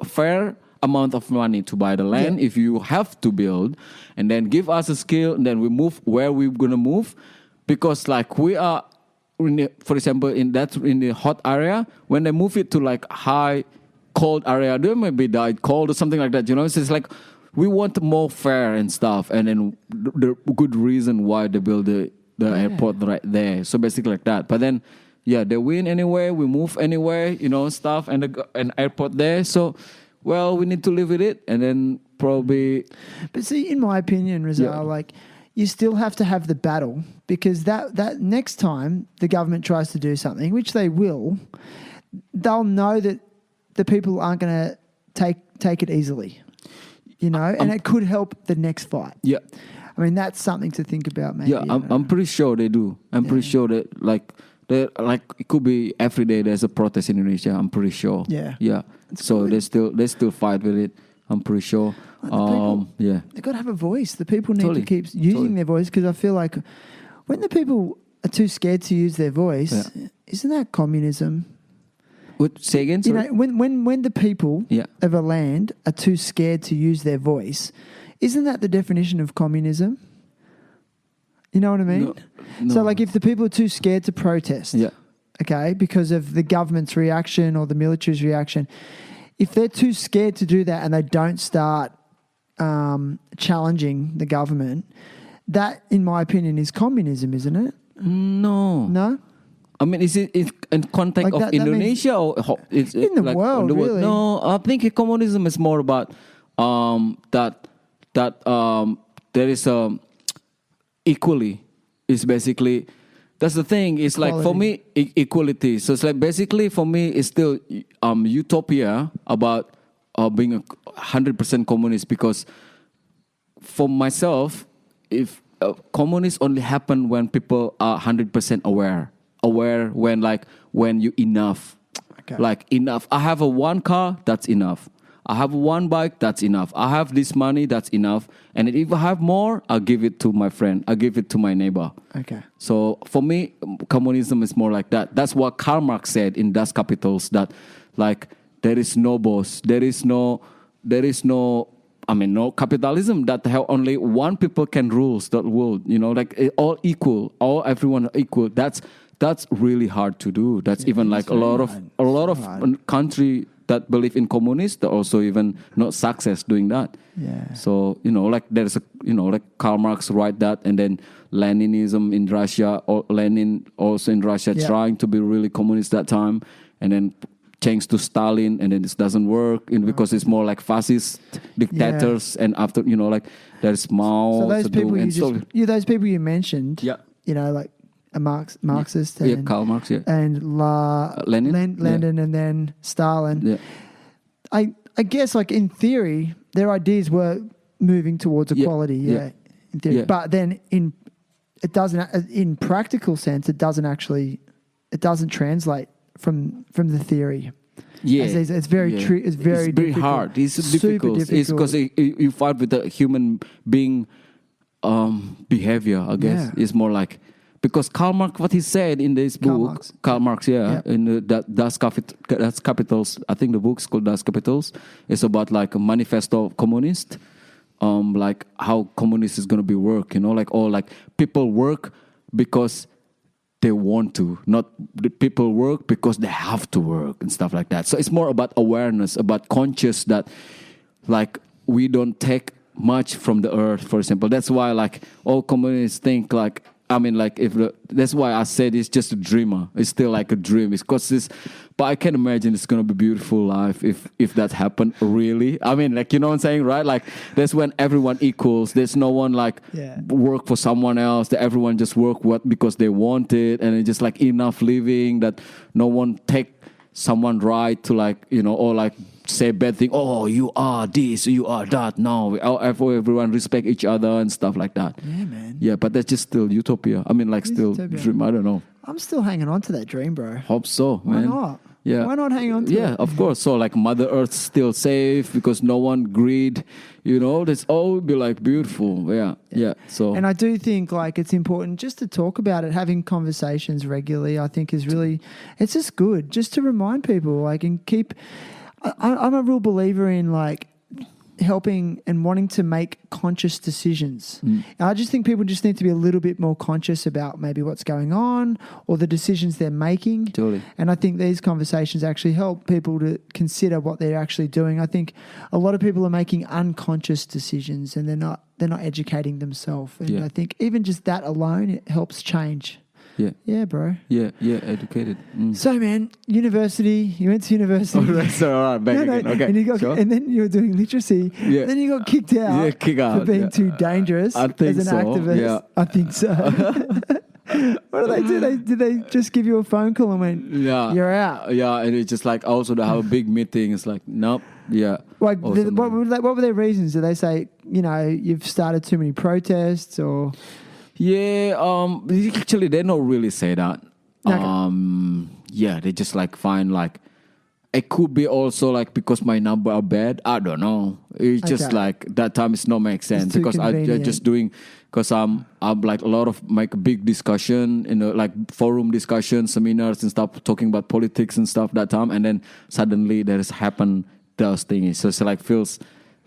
fair amount of money to buy the land if you have to build, and then give us a skill, and then we move where we're gonna move, because like we are, for example, in the hot area, when they move it to like high cold area, they maybe died cold or something like that. You know, so it's like we want more fair and stuff, and then the good reason why they build the airport right there. So basically like that. But then, they win anyway. We move anyway, stuff, and an airport there. So, well, we need to live with it, and then probably. But see, in my opinion, Rizal, like you still have to have the battle, because that next time the government tries to do something, which they will, they'll know that the people aren't going to take it easily, and it could help the next fight. Yeah. I mean, that's something to think about, maybe. Yeah, I'm pretty sure they do. I'm pretty sure that it could be every day there's a protest in Indonesia. I'm pretty sure. Yeah. Yeah. It's so good. they still fight with it. I'm pretty sure. They've got to have a voice. The people need to keep using their voice, because I feel like when the people are too scared to use their voice, isn't that communism? Say again? Sorry? When the people of a land are too scared to use their voice, isn't that the definition of communism? You know what I mean? No. So, like, if the people are too scared to protest, okay, because of the government's reaction or the military's reaction, if they're too scared to do that and they don't start challenging the government, that, in my opinion, is communism, isn't it? No. No? I mean, is it in context of Indonesia or is it in the world? Really? No, I think communism is more about that there is equally. It's basically, that's the thing. It's like for me equality. So it's like basically for me it's still utopia about being 100% communist, because for myself, if communists only happen when people are 100% aware when you enough. Okay. Like enough. I have one car, that's enough. I have one bike, that's enough. I have this money, that's enough. And if I have more, I'll give it to my friend. I'll give it to my neighbor. Okay. So for me, communism is more like that. That's what Karl Marx said in Das Kapitals, that like there is no boss. There is no capitalism that only one people can rule the world. Like all equal, everyone equal. That's really hard to do. That's even like a lot of country that believe in communists, they're also even not success doing that. Yeah. So, like there's like Karl Marx write that, and then Leninism in Russia, or Lenin also in Russia trying to be really communist that time, and then changed to Stalin, and then it doesn't work because it's more like fascist dictators, and after, like there's Mao. So those people those people you mentioned, like a Marxist, and Karl Marx, and Lenin, and then Stalin. Yeah. I guess, like in theory, their ideas were moving towards equality. In theory, but then in practical sense, it doesn't translate from the theory. Yeah, it's very it's very hard. It's difficult. It's because you fight with the human being behavior. I guess it's more like. Because Karl Marx, what he said in this book, Karl Marx, in the Das Kapitals, I think the book's called Das Kapitals, it's about like a manifesto of communist, like how communist is going to be work, like people work because they want to, not the people work because they have to work and stuff like that. So it's more about awareness, about conscious that like we don't take much from the earth, for example. That's why like all communists think like, that's why I said it's just a dreamer. It's still like a dream. It's because but I can imagine it's gonna be beautiful life if that happened really. I mean, like, you know what I'm saying, right? Like that's when everyone equals. There's no one like work for someone else. That everyone just work because they want it, and it's just like enough living that no one take someone right to like, or like say bad thing. Oh, you are this, you are that. No, everyone respect each other and stuff like that. Yeah, man. Yeah, but that's just still utopia. I mean, like still utopia. dream. I don't know. I'm still hanging on to that dream, bro. Hope so, Why man. not? Yeah. Why not hang on to Yeah, it? of course. So like Mother Earth's still safe because no one greed. You know, that's all be like beautiful. Yeah. So And I do think like it's important just to talk about it, having conversations regularly. I think is really, it's just good just to remind people like and keep. I'm a real believer in like helping and wanting to make conscious decisions. And I just think people just need to be a little bit more conscious about maybe what's going on or the decisions they're making. Totally. And I think these conversations actually help people to consider what they're actually doing. I think a lot of people are making unconscious decisions and they're not educating themselves. And I think even just that alone, it helps change. Yeah, bro. Yeah, educated. So, man, university. You went to university. All right, back again. Okay, and you got, sure. and then you were doing literacy. Yeah. And then you got kicked out. Yeah, kick out. For being too dangerous I think as an so, activist. yeah. I think so. What do they do? Did they just give you a phone call and went, you're out? Yeah, and it's just like also to have a big meeting. It's like, nope. Yeah. Like, what were their reasons? Did they say, you've started too many protests or? Yeah, actually they don't really say that. Okay. Yeah, they just like find like it could be also like because my number are bad. I don't know. It's just like that time it's not make sense because I just doing because I'm like a lot of like big discussion like forum discussion seminars and stuff talking about politics and stuff that time, and then suddenly there has happened those things. So it's like feels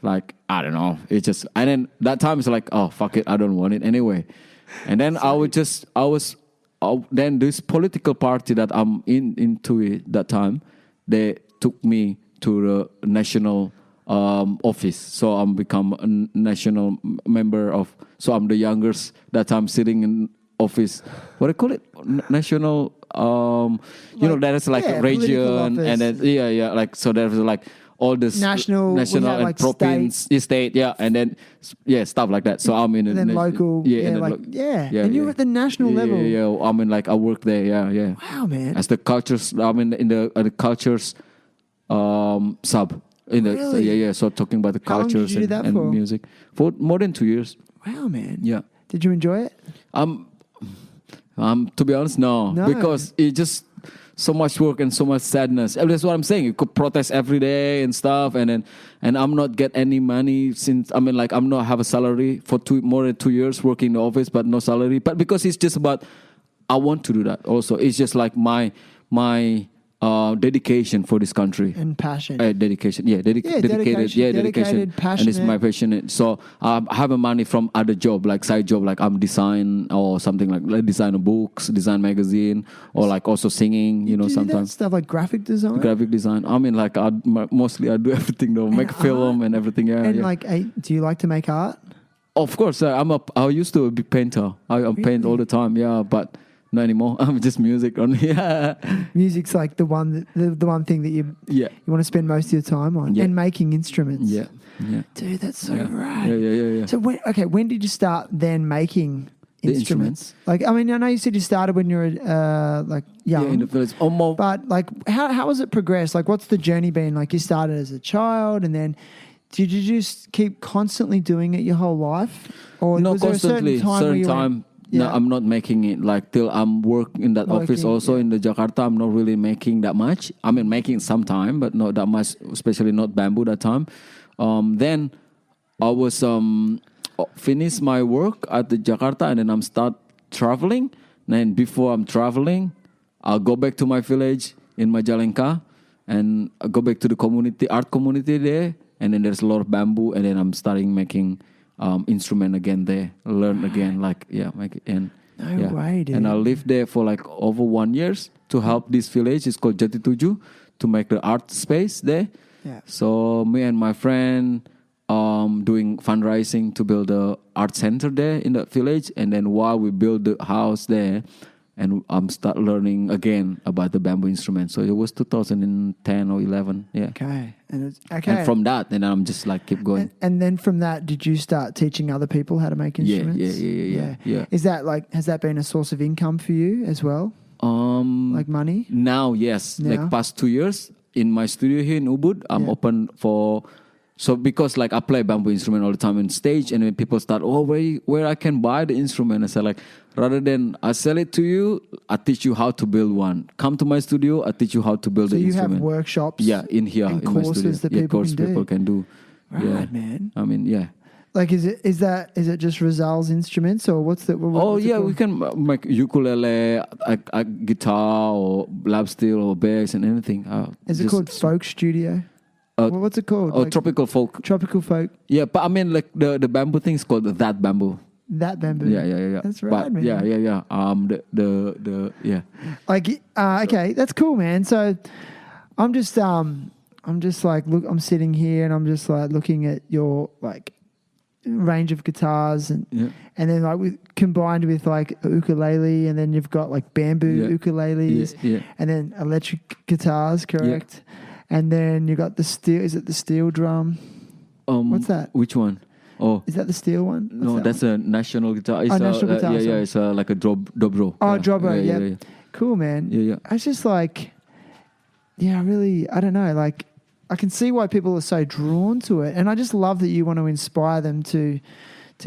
like I don't know. It just and then that time it's like oh fuck it, I don't want it anyway. And then then this political party that I'm into it that time, they took me to the national office. So I'm become a national member of. So I'm the youngest that I'm sitting in office. What do you call it? National. There is like a region and then like so there's like. All this national and like province, state, and then stuff like that. So I'm in and then local, and you were at the national level. Yeah. I mean, like I work there. Yeah. Wow, man. As the cultures, I mean, in the cultures sub. Really? So talking about the cultures and music for more than 2 years. Wow, man. Yeah. Did you enjoy it? To be honest, no, because it just. So much work and so much sadness. And that's what I'm saying. You could protest every day and stuff, and I'm not get any money since I'm not have a salary for more than 2 years working in the office, but no salary. But because it's just about I want to do that. Also, it's just like my dedication for this country and passion. Dedication, dedicated, passionate. And it's my passion. So I have a money from other job, like side job, like I'm design or something like design books, design magazine, or like also singing. Sometimes stuff like graphic design. I mean, like mostly I do everything though, make film and everything. Yeah. And like, do you like to make art? Of course, I used to be painter. I paint all the time. Yeah, but. Not anymore. I'm just music only. Yeah. Music's like the one thing that you want to spend most of your time on, and making instruments. Yeah. Dude, that's so right. Yeah. So when did you start then making instruments? Like, I mean, I know you said you started when you were young. Yeah, in the village. Almost. But like, how has it progressed? Like, what's the journey been? Like, you started as a child, and then did you just keep constantly doing it your whole life, or no, was there constantly. a certain time? No, I'm not making it like till I'm working in that office also in the Jakarta. I'm not really making that much. I mean, making some time, but not that much, especially not bamboo that time. Then I was finish my work at the Jakarta and then I'm start traveling. Then before I'm traveling, I'll go back to my village in Majalengka and I go back to the art community there. And then there's a lot of bamboo and then I'm starting making instrument again there, learn again, make it. And no way, dude. And I lived there for like over 1 year to help this village. It's called Jati Tuju to make the art space there. Yeah. So me and my friend doing fundraising to build a art center there in the village. And then while we build the house there, and start learning again about the bamboo instrument. So it was 2010 or 11. Yeah. Okay. And from that, then I'm just like keep going. And then from that, did you start teaching other people how to make instruments? Yeah. Is that has that been a source of income for you as well? Like money? Now, yes. Now? Like past 2 years. in my studio here in Ubud, I'm open for. So because like I play bamboo instrument all the time on stage, and when people start, where I can buy the instrument, I say like, rather than I sell it to you, I teach you how to build one. Come to my studio, I teach you how to build the instrument. So you have workshops, in here, and in my studio, courses that people can do. Right, man. I mean, yeah. Like, is it just Rizal's instruments, or what's the? We can make ukulele, a guitar, or lapsteel, or bass, and anything. Is it called Folk Studio? What's it called? Like, tropical folk. Tropical folk. Yeah, but I mean, like the bamboo thing is called that bamboo. That bamboo. Yeah. That's right, man. Yeah. Yeah. Like, okay, that's cool, man. So, I'm just like, look, I'm sitting here and I'm just like looking at your like range of guitars and then like combined with like ukulele, and then you've got like bamboo ukuleles and then electric guitars, correct? Yeah. And then you got the steel. Is it the steel drum? What's that? Which one? Oh, is that the steel one? No, that's a national guitar. It's national guitar. It's like a dobro. Oh, dobro. Yeah. Cool, man. Yeah. I was just like, I don't know. Like, I can see why people are so drawn to it, and I just love that you want to inspire them to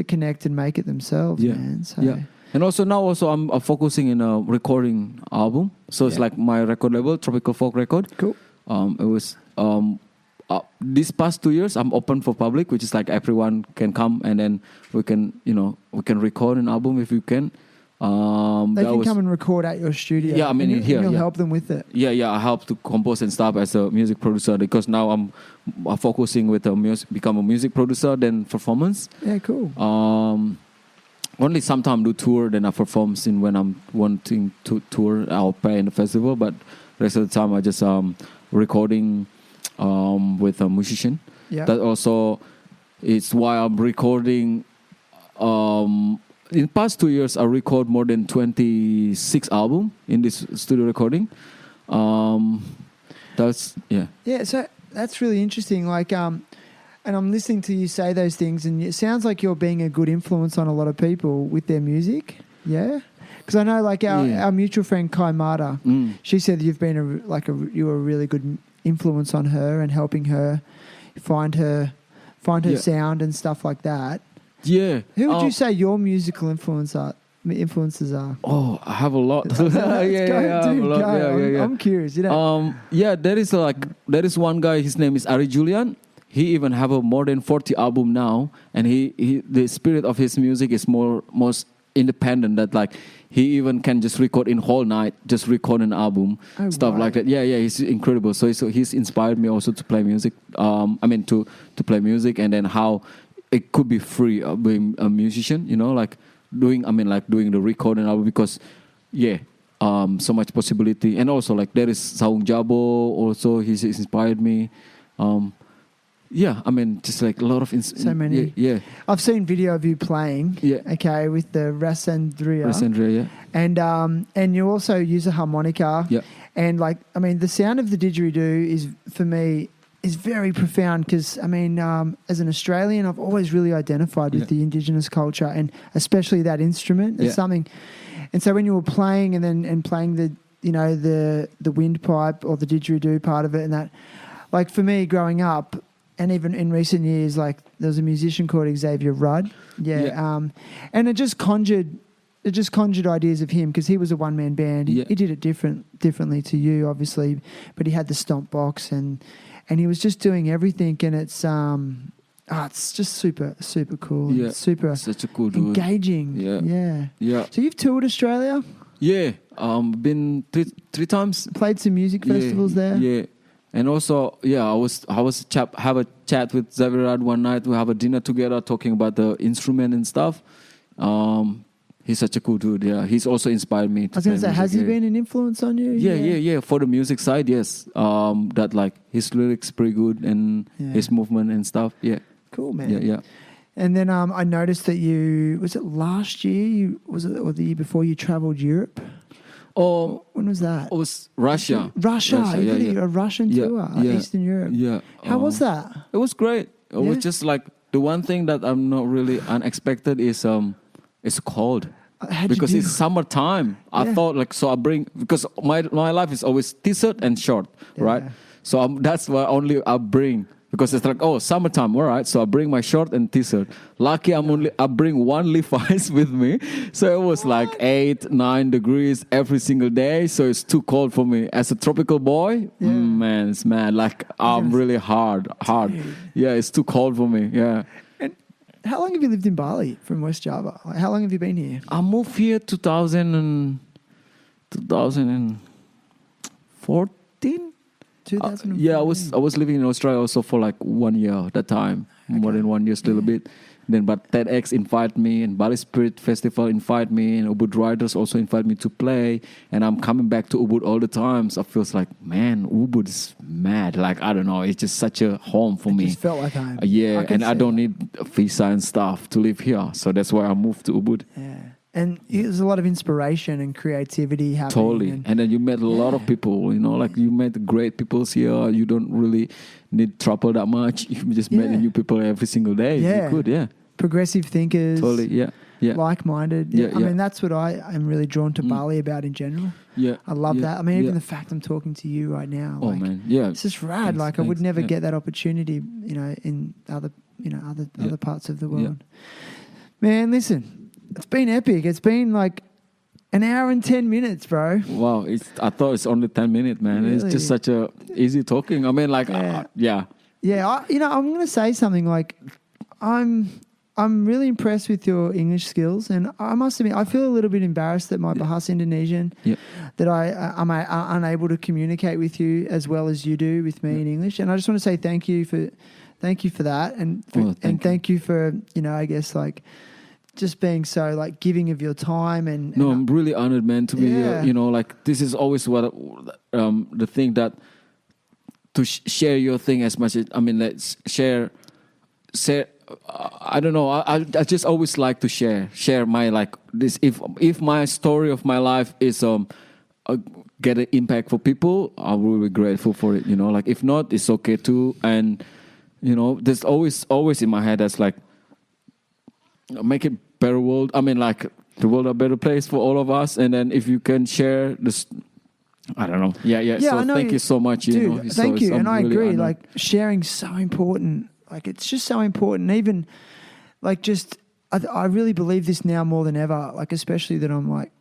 connect and make it themselves, man. So. Yeah. And also now I'm focusing in a recording album. So it's like my record label, Tropical Folk Record. Cool. It was these past 2 years I'm open for public, which is like everyone can come, and then we can record an album if you can. They can come and record at your studio. Yeah, I mean here. You'll help them with it. Yeah. I help to compose and stuff as a music producer, because now I'm focusing with become a music producer, then performance. Yeah, cool. Only sometimes do tour, then I perform when I'm wanting to tour. I'll play in the festival, but rest of the time I just recording with a musician. Yeah. That also is why I'm recording. In the past 2 years, I record more than 26 albums in this studio recording. Yeah, so that's really interesting. Like, and I'm listening to you say those things, and it sounds like you're being a good influence on a lot of people with their music. Yeah. Because I know, like our mutual friend Kai Mata, she said you've been you were a really good influence on her and helping her find her sound and stuff like that. Yeah. Who would you say your musical influences are? Oh, I have a lot. Go. I'm curious. There is one guy. His name is Ari Julian. He even have a more than 40 album now, and he the spirit of his music is most independent. That like he even can just record in whole night, just record an album, stuff like that. Yeah, he's incredible. So he's inspired me also to play music. To play music, and then how it could be free being a musician. Like doing the recording album, because so much possibility. And also like there is Saung Jabo. Also he's inspired me. Just like a lot of... so many. Yeah. I've seen video of you playing, okay, with the Rasendriya. Yeah. And you also use a harmonica. Yeah. And the sound of the didgeridoo is, for me, is very profound, because, as an Australian, I've always really identified with the Indigenous culture, and especially that instrument. It's something... And so when you were playing and playing the windpipe or the didgeridoo part of it, and that, like for me growing up, and even in recent years, like there was a musician called Xavier Rudd, and it just conjured ideas of him, because he was a one-man band. He did it differently to you, obviously, but he had the stomp box and he was just doing everything, and it's just super cool. Yeah, super such a cool dude. Engaging. Yeah. So you've toured Australia? Yeah, been three times. Played some music festivals there. Yeah. And also, I was have a chat with Xavier Rudd one night. We have a dinner together talking about the instrument and stuff. He's such a cool dude. Yeah, he's also inspired me. I was going to say, has he been an influence on you? Yeah. For the music side, yes. That like his lyrics pretty good, and his movement and stuff. Yeah. Cool, man. Yeah. And then I noticed that was it last year? Or the year before, you travelled Europe? Oh, when was that? It was Russia. A Russian tour, Eastern Europe. Yeah. How was that? It was great. It was just like the one thing that I'm not really unexpected is it's cold. How'd because you it's summertime. I Yeah. thought like, so I bring, because my life is always t-shirt and short, right? So that's why only I bring, because it's like, oh, summertime, all right. So I bring my short and t-shirt. Lucky I bring one Levi's with me. So it was like 8, 9 degrees every single day. So it's too cold for me. As a tropical boy, man, it's mad. Like I'm really hard. Dude. Yeah, it's too cold for me. Yeah. And how long have you lived in Bali from West Java? Like, how long have you been here? I moved here 2014. 2004. Yeah, I was living in Australia also for like 1 year at that time, more than 1 year, still a bit. Then, but TEDx invited me, and Bali Spirit Festival invited me, and Ubud Riders also invited me to play. And I'm coming back to Ubud all the time. So I feels like, man, Ubud is mad. Like I don't know, it's just such a home for me. It just felt like home. Yeah, and I don't need a visa and stuff to live here. So that's why I moved to Ubud. Yeah. And there's a lot of inspiration and creativity happening. Totally. And then you met a lot of people, you know, like you met great people here. You don't really need trouble that much. You just met new people every single day. Yeah. You could, Progressive thinkers. Totally, yeah. Like-minded. Yeah, I mean, that's what I am really drawn to Bali about in general. Yeah. I love that. I mean, even the fact I'm talking to you right now. Oh, like, man. Yeah. It's just rad. Thanks, I would never yeah. get that opportunity, in other parts of the world. Man, listen. It's been epic. It's been like an hour and 10 minutes, bro. Wow. I thought it's only 10 minutes, man. Really? It's just such a easy talking. I mean, like, Yeah, I'm going to say something like I'm really impressed with your English skills, and I must admit I feel a little bit embarrassed that my Bahasa Indonesian that I'm unable to communicate with you as well as you do with me in English. And I just want to say thank you for that, and thank you for I guess like just being so like giving of your time and I'm really honored, man, to be here. Like this is always what the thing that to share your thing as much as let's share. I don't know. I just always like to share my like this. If my story of my life is get an impact for people, I will be grateful for it. Like if not, it's okay too. And there's always in my head that's like make it better world. I mean, like the world a better place for all of us. And then if you can share this. I don't know. Yeah. So thank you so much. Dude, thank you. And I really agree. honored. Like sharing's so important. Like it's just so important. Even like I really believe this now more than ever. Like especially that I'm like,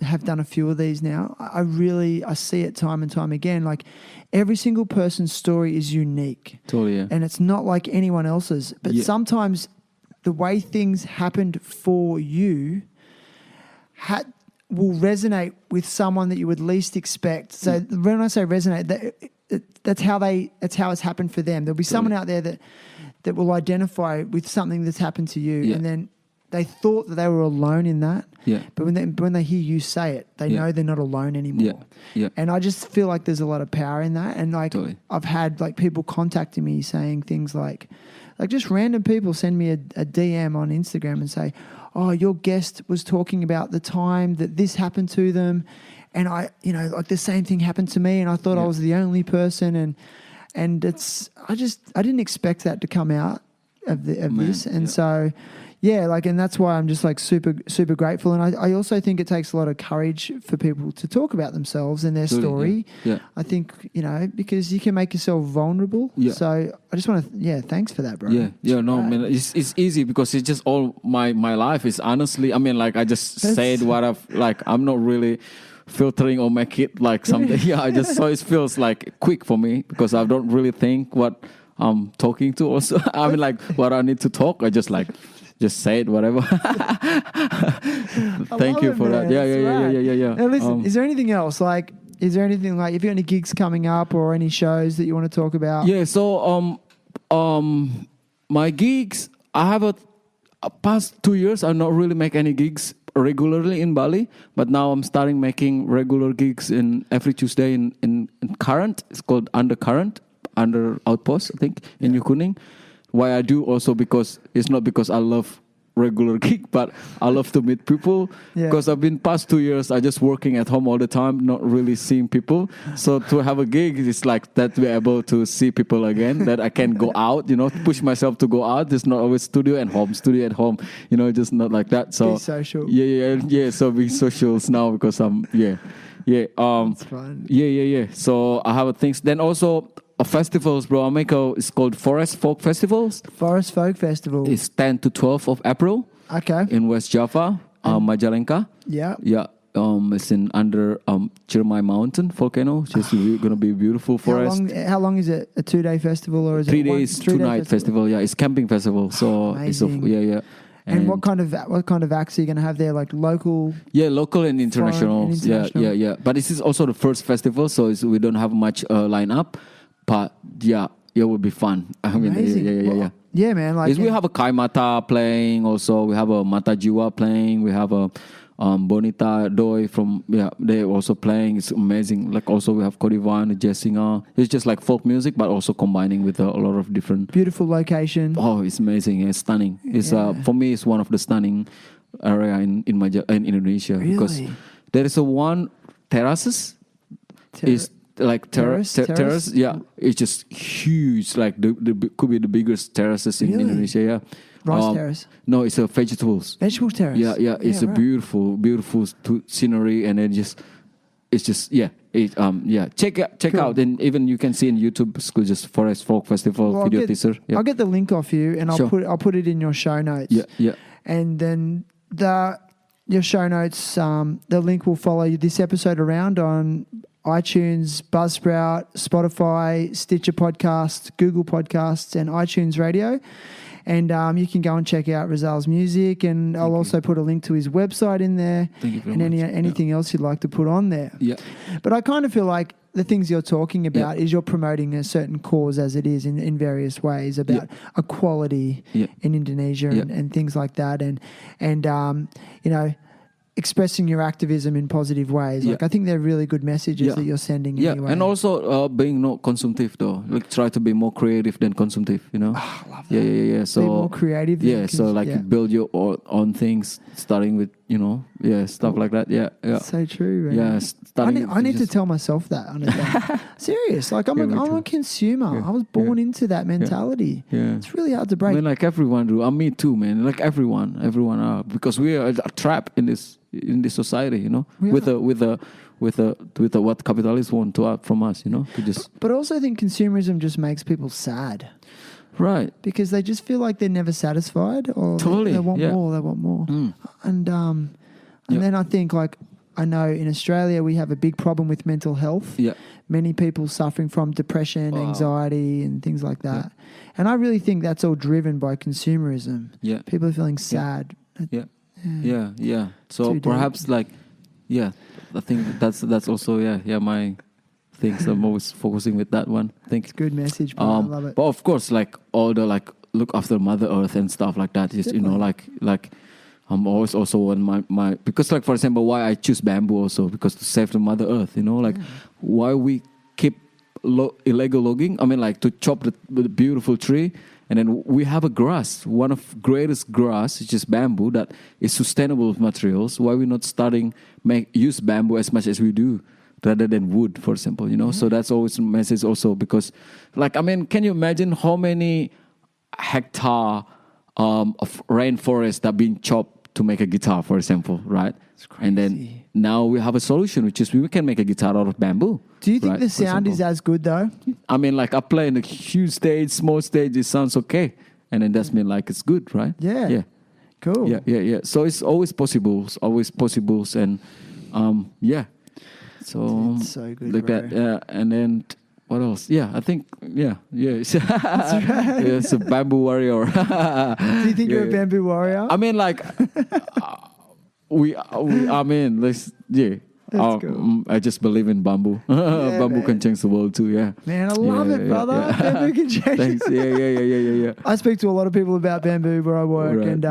have done a few of these now. I see it time and time again. Like every single person's story is unique. Totally. Yeah. And it's not like anyone else's. But sometimes the way things happened for you will resonate with someone that you would least expect. So when I say resonate, that's how it's happened for them. There'll be someone out there that will identify with something that's happened to you, and then they thought that they were alone in that. Yeah. But when they hear you say it, they know they're not alone anymore. Yeah. And I just feel like there's a lot of power in that. And like I've had like people contacting me saying things like just random people send me a DM on Instagram and say, "Oh, your guest was talking about the time that this happened to them, and I like the same thing happened to me, and I thought I was the only person." And I didn't expect that to come out of this, and so. Yeah, like, and that's why I'm just like super, super grateful. And I also think it takes a lot of courage for people to talk about themselves and their story. Yeah. I think, because you can make yourself vulnerable. Yeah. So I just want to, thanks for that, bro. Yeah, no, man, it's easy because it's just all my life is honestly, I just said what I'm not really filtering or make it like something. So it feels like quick for me because I don't really think what I'm talking to also. What I need to talk, I just say it, whatever. Thank you for that. Yeah. Now listen, is there anything else? Like, is there anything like, if you have any gigs coming up or any shows that you want to talk about? Yeah, so my gigs, I have a past 2 years, I not really make any gigs regularly in Bali, but now I'm starting making regular gigs in every Tuesday in Current. It's called Under Outpost, I think, in New Kuning. Why I do also because it's not because I love regular gig, but I love to meet people because I've been past 2 years I just working at home all the time, not really seeing people. So to have a gig, it's like that we're able to see people again, that I can go out, push myself to go out. It's not always studio at home, just not like that. So be social. Yeah. So being socials now because That's fun. So I have things. Then also festivals, bro. It's called Forest Folk Festivals. Forest Folk Festival. It's 10 to 12 of April. Okay. In West Java, Majalengka. Yeah. Yeah. It's in under Ciremai Mountain volcano. It's just gonna be a beautiful forest. How long is it? A 2-day festival or is 3 it days, 2-night festival? Yeah, it's camping festival. So amazing. yeah. And what kind of acts are you going to have there? Like local? Yeah, local and international. Yeah. But this is also the first festival, so we don't have much lineup. But it will be fun. I mean, amazing. Yeah, man. We have a Kai Mata playing. Also, we have a Mata Jiwa playing. We have a Bonita Doi from they're also playing. It's amazing. Like also we have Kodivan, jazz singer. It's just like folk music, but also combining with a lot of different beautiful location. Oh, it's amazing. It's stunning. It's for me, it's one of the stunning area in Indonesia because there is one terraces. It's like terrace. Yeah, it's just huge. Like the could be the biggest terraces in Indonesia. Yeah. Rice terrace? No, it's a vegetables. Vegetable terrace? Yeah. It's a beautiful scenery, and Check out, and even you can see in YouTube, just Forest Folk Festival video teaser. Yeah. I'll get the link off you, and I'll put it in your show notes. Yeah. And then your show notes, the link will follow this episode around on iTunes, Buzzsprout, Spotify, Stitcher Podcasts, Google Podcasts, and iTunes Radio. And you can go and check out Rizal's music, and I'll also put a link to his website in there. Thank you very much. Anything else you'd like to put on there. Yeah. But I kind of feel like the things you're talking about is you're promoting a certain cause as it is in various ways about equality in Indonesia and things like that. And expressing your activism in positive ways. Like I think they're really good messages that you're sending anyway. And also being not consumptive though. Like try to be more creative than consumptive, I love that. Yeah. So be more creative. Build your own things, starting with, stuff like that. Yeah. So true, man. Yeah. I need to tell myself that. Serious. Like I'm a consumer. I was born into that mentality. Yeah. It's really hard to break. I mean, like everyone do. Me too, man. Like everyone are, because we are trapped in this society, with what capitalists want from us, to just. But I also think consumerism just makes people sad, right? Because they just feel like they're never satisfied, or totally. they want more. They want more, and then I think I know in Australia we have a big problem with mental health. Yeah. Many people suffering from depression, anxiety, and things like that. And I really think that's all driven by consumerism. Yeah. People are feeling sad. Yeah. So perhaps I think that's also my things. I'm always focusing with that one. I think it's a good message, bro. I love it. But of course, like all the look after Mother Earth and stuff like that. Just like I'm always also on my because for example why I choose bamboo also because to save the Mother Earth. Why we keep illegal logging. I mean to chop the beautiful tree. And then we have a grass, one of greatest grass, it's just bamboo that is sustainable materials. Why we not starting use bamboo as much as we do, rather than wood, for example, So that's always a message also because, can you imagine how many hectare of rainforest that been chopped to make a guitar, for example, right? It's crazy. And then now we have a solution, which is we can make a guitar out of bamboo. Do you think the sound is as good though? I play in a huge stage, small stage, it sounds okay. And then that's mean it's good, right? Yeah. Cool. Yeah. So it's always possible. And So it's so good, like bro. that. And then what else? Yeah, I think That's right. It's a bamboo warrior. Do you think you're a bamboo warrior? Let's cool. I just believe in bamboo. Bamboo can change the world too. Yeah, man, I love it, brother. Bamboo can change. Thanks. Yeah. I speak to a lot of people about bamboo where I work, right. and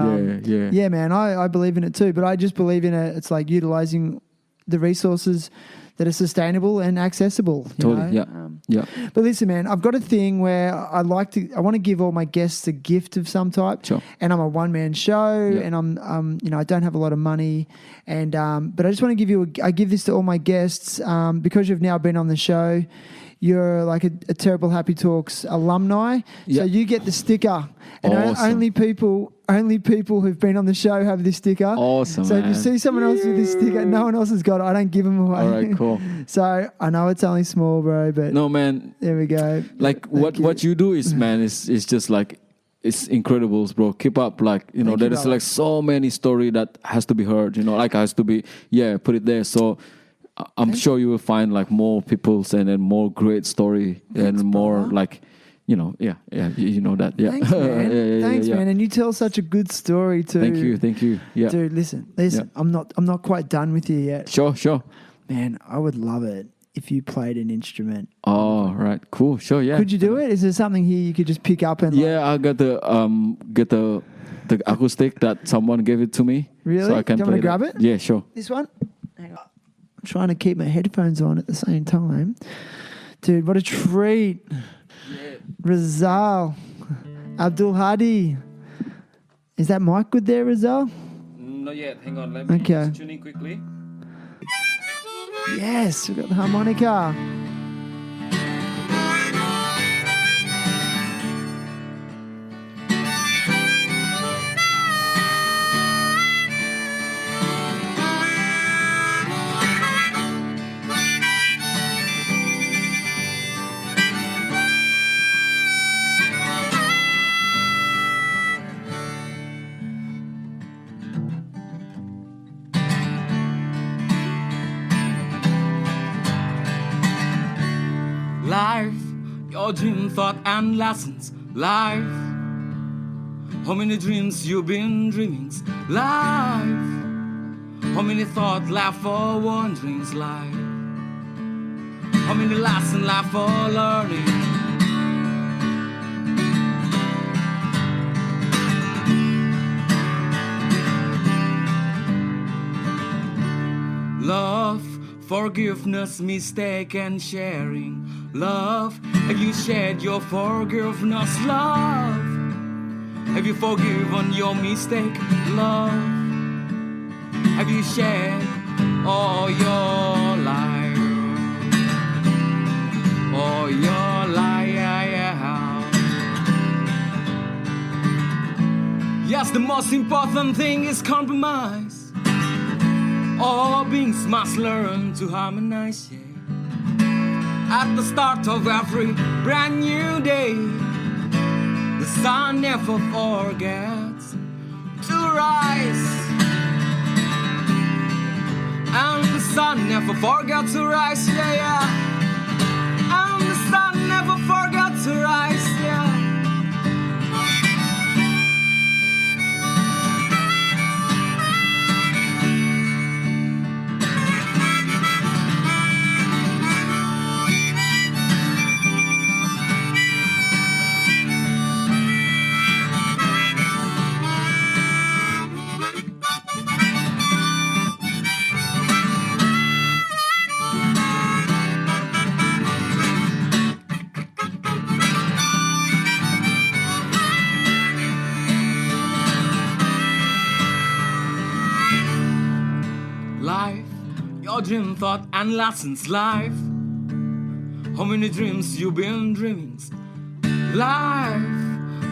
man, I believe in it too. But I just believe in it. It's like utilizing the resources that are sustainable and accessible. Totally. Yeah. But listen, man, I've got a thing where I want to give all my guests a gift of some type. Sure. And I'm a one-man show, Yeah. and I don't have a lot of money, and but I just want to I give this to all my guests because you've now been on the show. You're like a Terrible Happy Talks alumni, Yeah. so you get the sticker. And Awesome. only people who've been on the show have this sticker. Awesome, So if you man. see someone else with this sticker, no one else has got it. I don't give them away. All right, cool. So I know it's only small, bro, but No, man. there we go. Like what you do is, man, is just like, it's incredible, bro. Keep up. Like, Thank you, there is brother. like so many story that has to be heard, like has to be, put it there. So I'm sure you will find like more people's and then more great story and more brother. like, you know that. Yeah. Thanks, man. Yeah, Thanks, yeah. man. And you tell such a good story too. Thank you. Yeah. Dude, listen. Yeah. I'm not quite done with you yet. Sure. Man, I would love it if you played an instrument. Oh, right. Cool. Sure. Yeah. Could you do it? Is there something here you could just pick up and Yeah, I got the acoustic that someone gave it to me. Really? So I can Do you play wanna grab that. it? Yeah, sure. This one? Hang on. I'm trying to keep my headphones on at the same time. Dude, what a treat. Rizal Abdulhadi. Is that mic good there, Rizal? Not yet. Hang on. Let me Okay. tune in quickly. Yes, we've got the harmonica. Life, your dream, thought, and lessons. Life, how many dreams you've been dreaming. Life, how many thought, laugh, or wanderings. Life, how many lessons, laugh, or learning. Love, forgiveness, mistake, and sharing. Love, have you shared your forgiveness? Love, have you forgiven your mistake? Love, have you shared all your life? All your life. Yes, the most important thing is compromise. All beings must learn to harmonize, yeah. At the start of every brand new day, the sun never forgets to rise. And the sun never forgets to rise, yeah. And the sun never forgets to rise, yeah. Life, your dream, thought, and lessons. Life, how many dreams you've been dreaming. Life,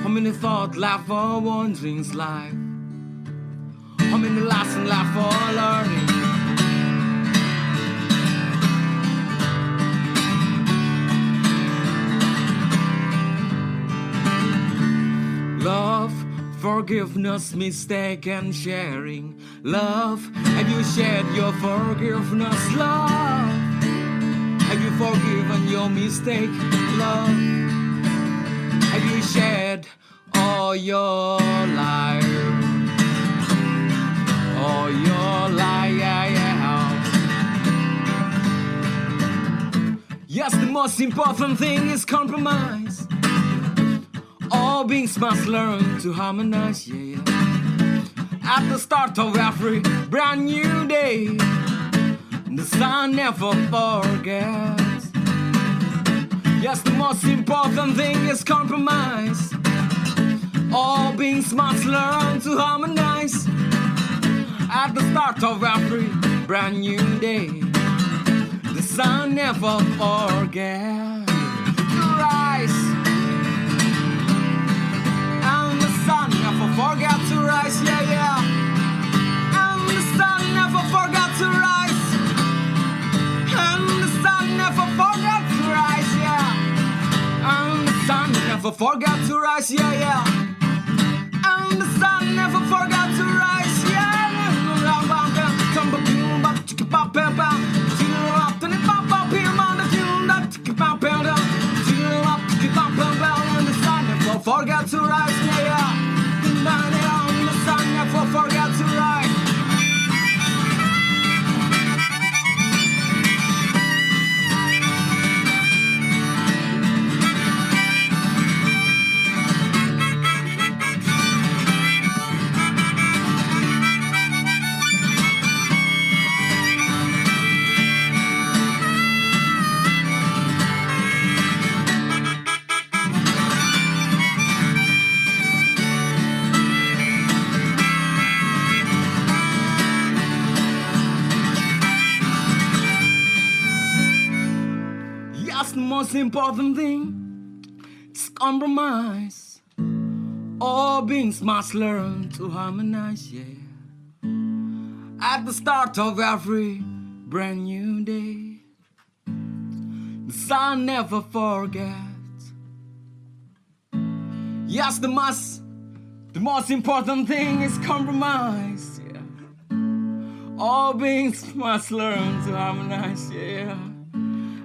how many thought, laugh, or wanderings. Life, how many lessons, laugh, or learning. Love, forgiveness, mistake, and sharing. Love, have you shared your forgiveness? Love, have you forgiven your mistake? Love, have you shared all your life? All your life. Yes, the most important thing is compromise. All beings must learn to harmonize, yeah. At the start of every brand new day, the sun never forgets Yes, the most important thing is compromise. All beings must learn to harmonize. At the start of every brand new day, the sun never forgets to rise. And the sun never forgets to rise, yeah, yeah. And the sun never forgets to rise. And the sun never forgets to rise, yeah. And the sun never forgets to rise, yeah, yeah. And the sun never forgets to rise, yeah. And the sun never forgets to rise, yeah, yeah. And the sun never forgets to rise. Yes, the most important thing is compromise. All beings must learn to harmonize, yeah. At the start of every brand new day, the sun never forgets. Yes, the most important thing is compromise, yeah. All beings must learn to harmonize, yeah.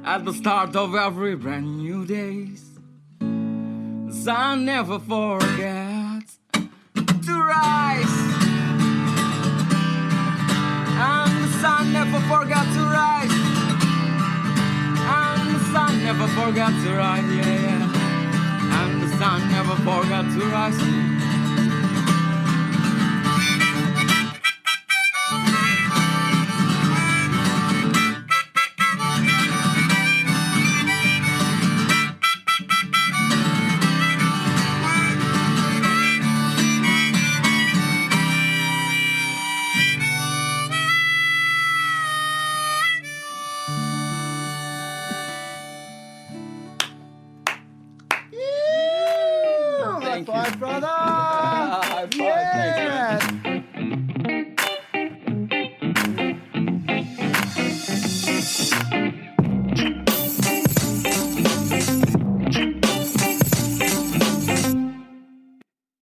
At the start of every brand new day, the sun never forgets to rise. And the sun never forgets to rise. And the sun never forgets to rise, yeah, yeah. And the sun never forgets to rise. High five, brother! High five, Yeah. thank you.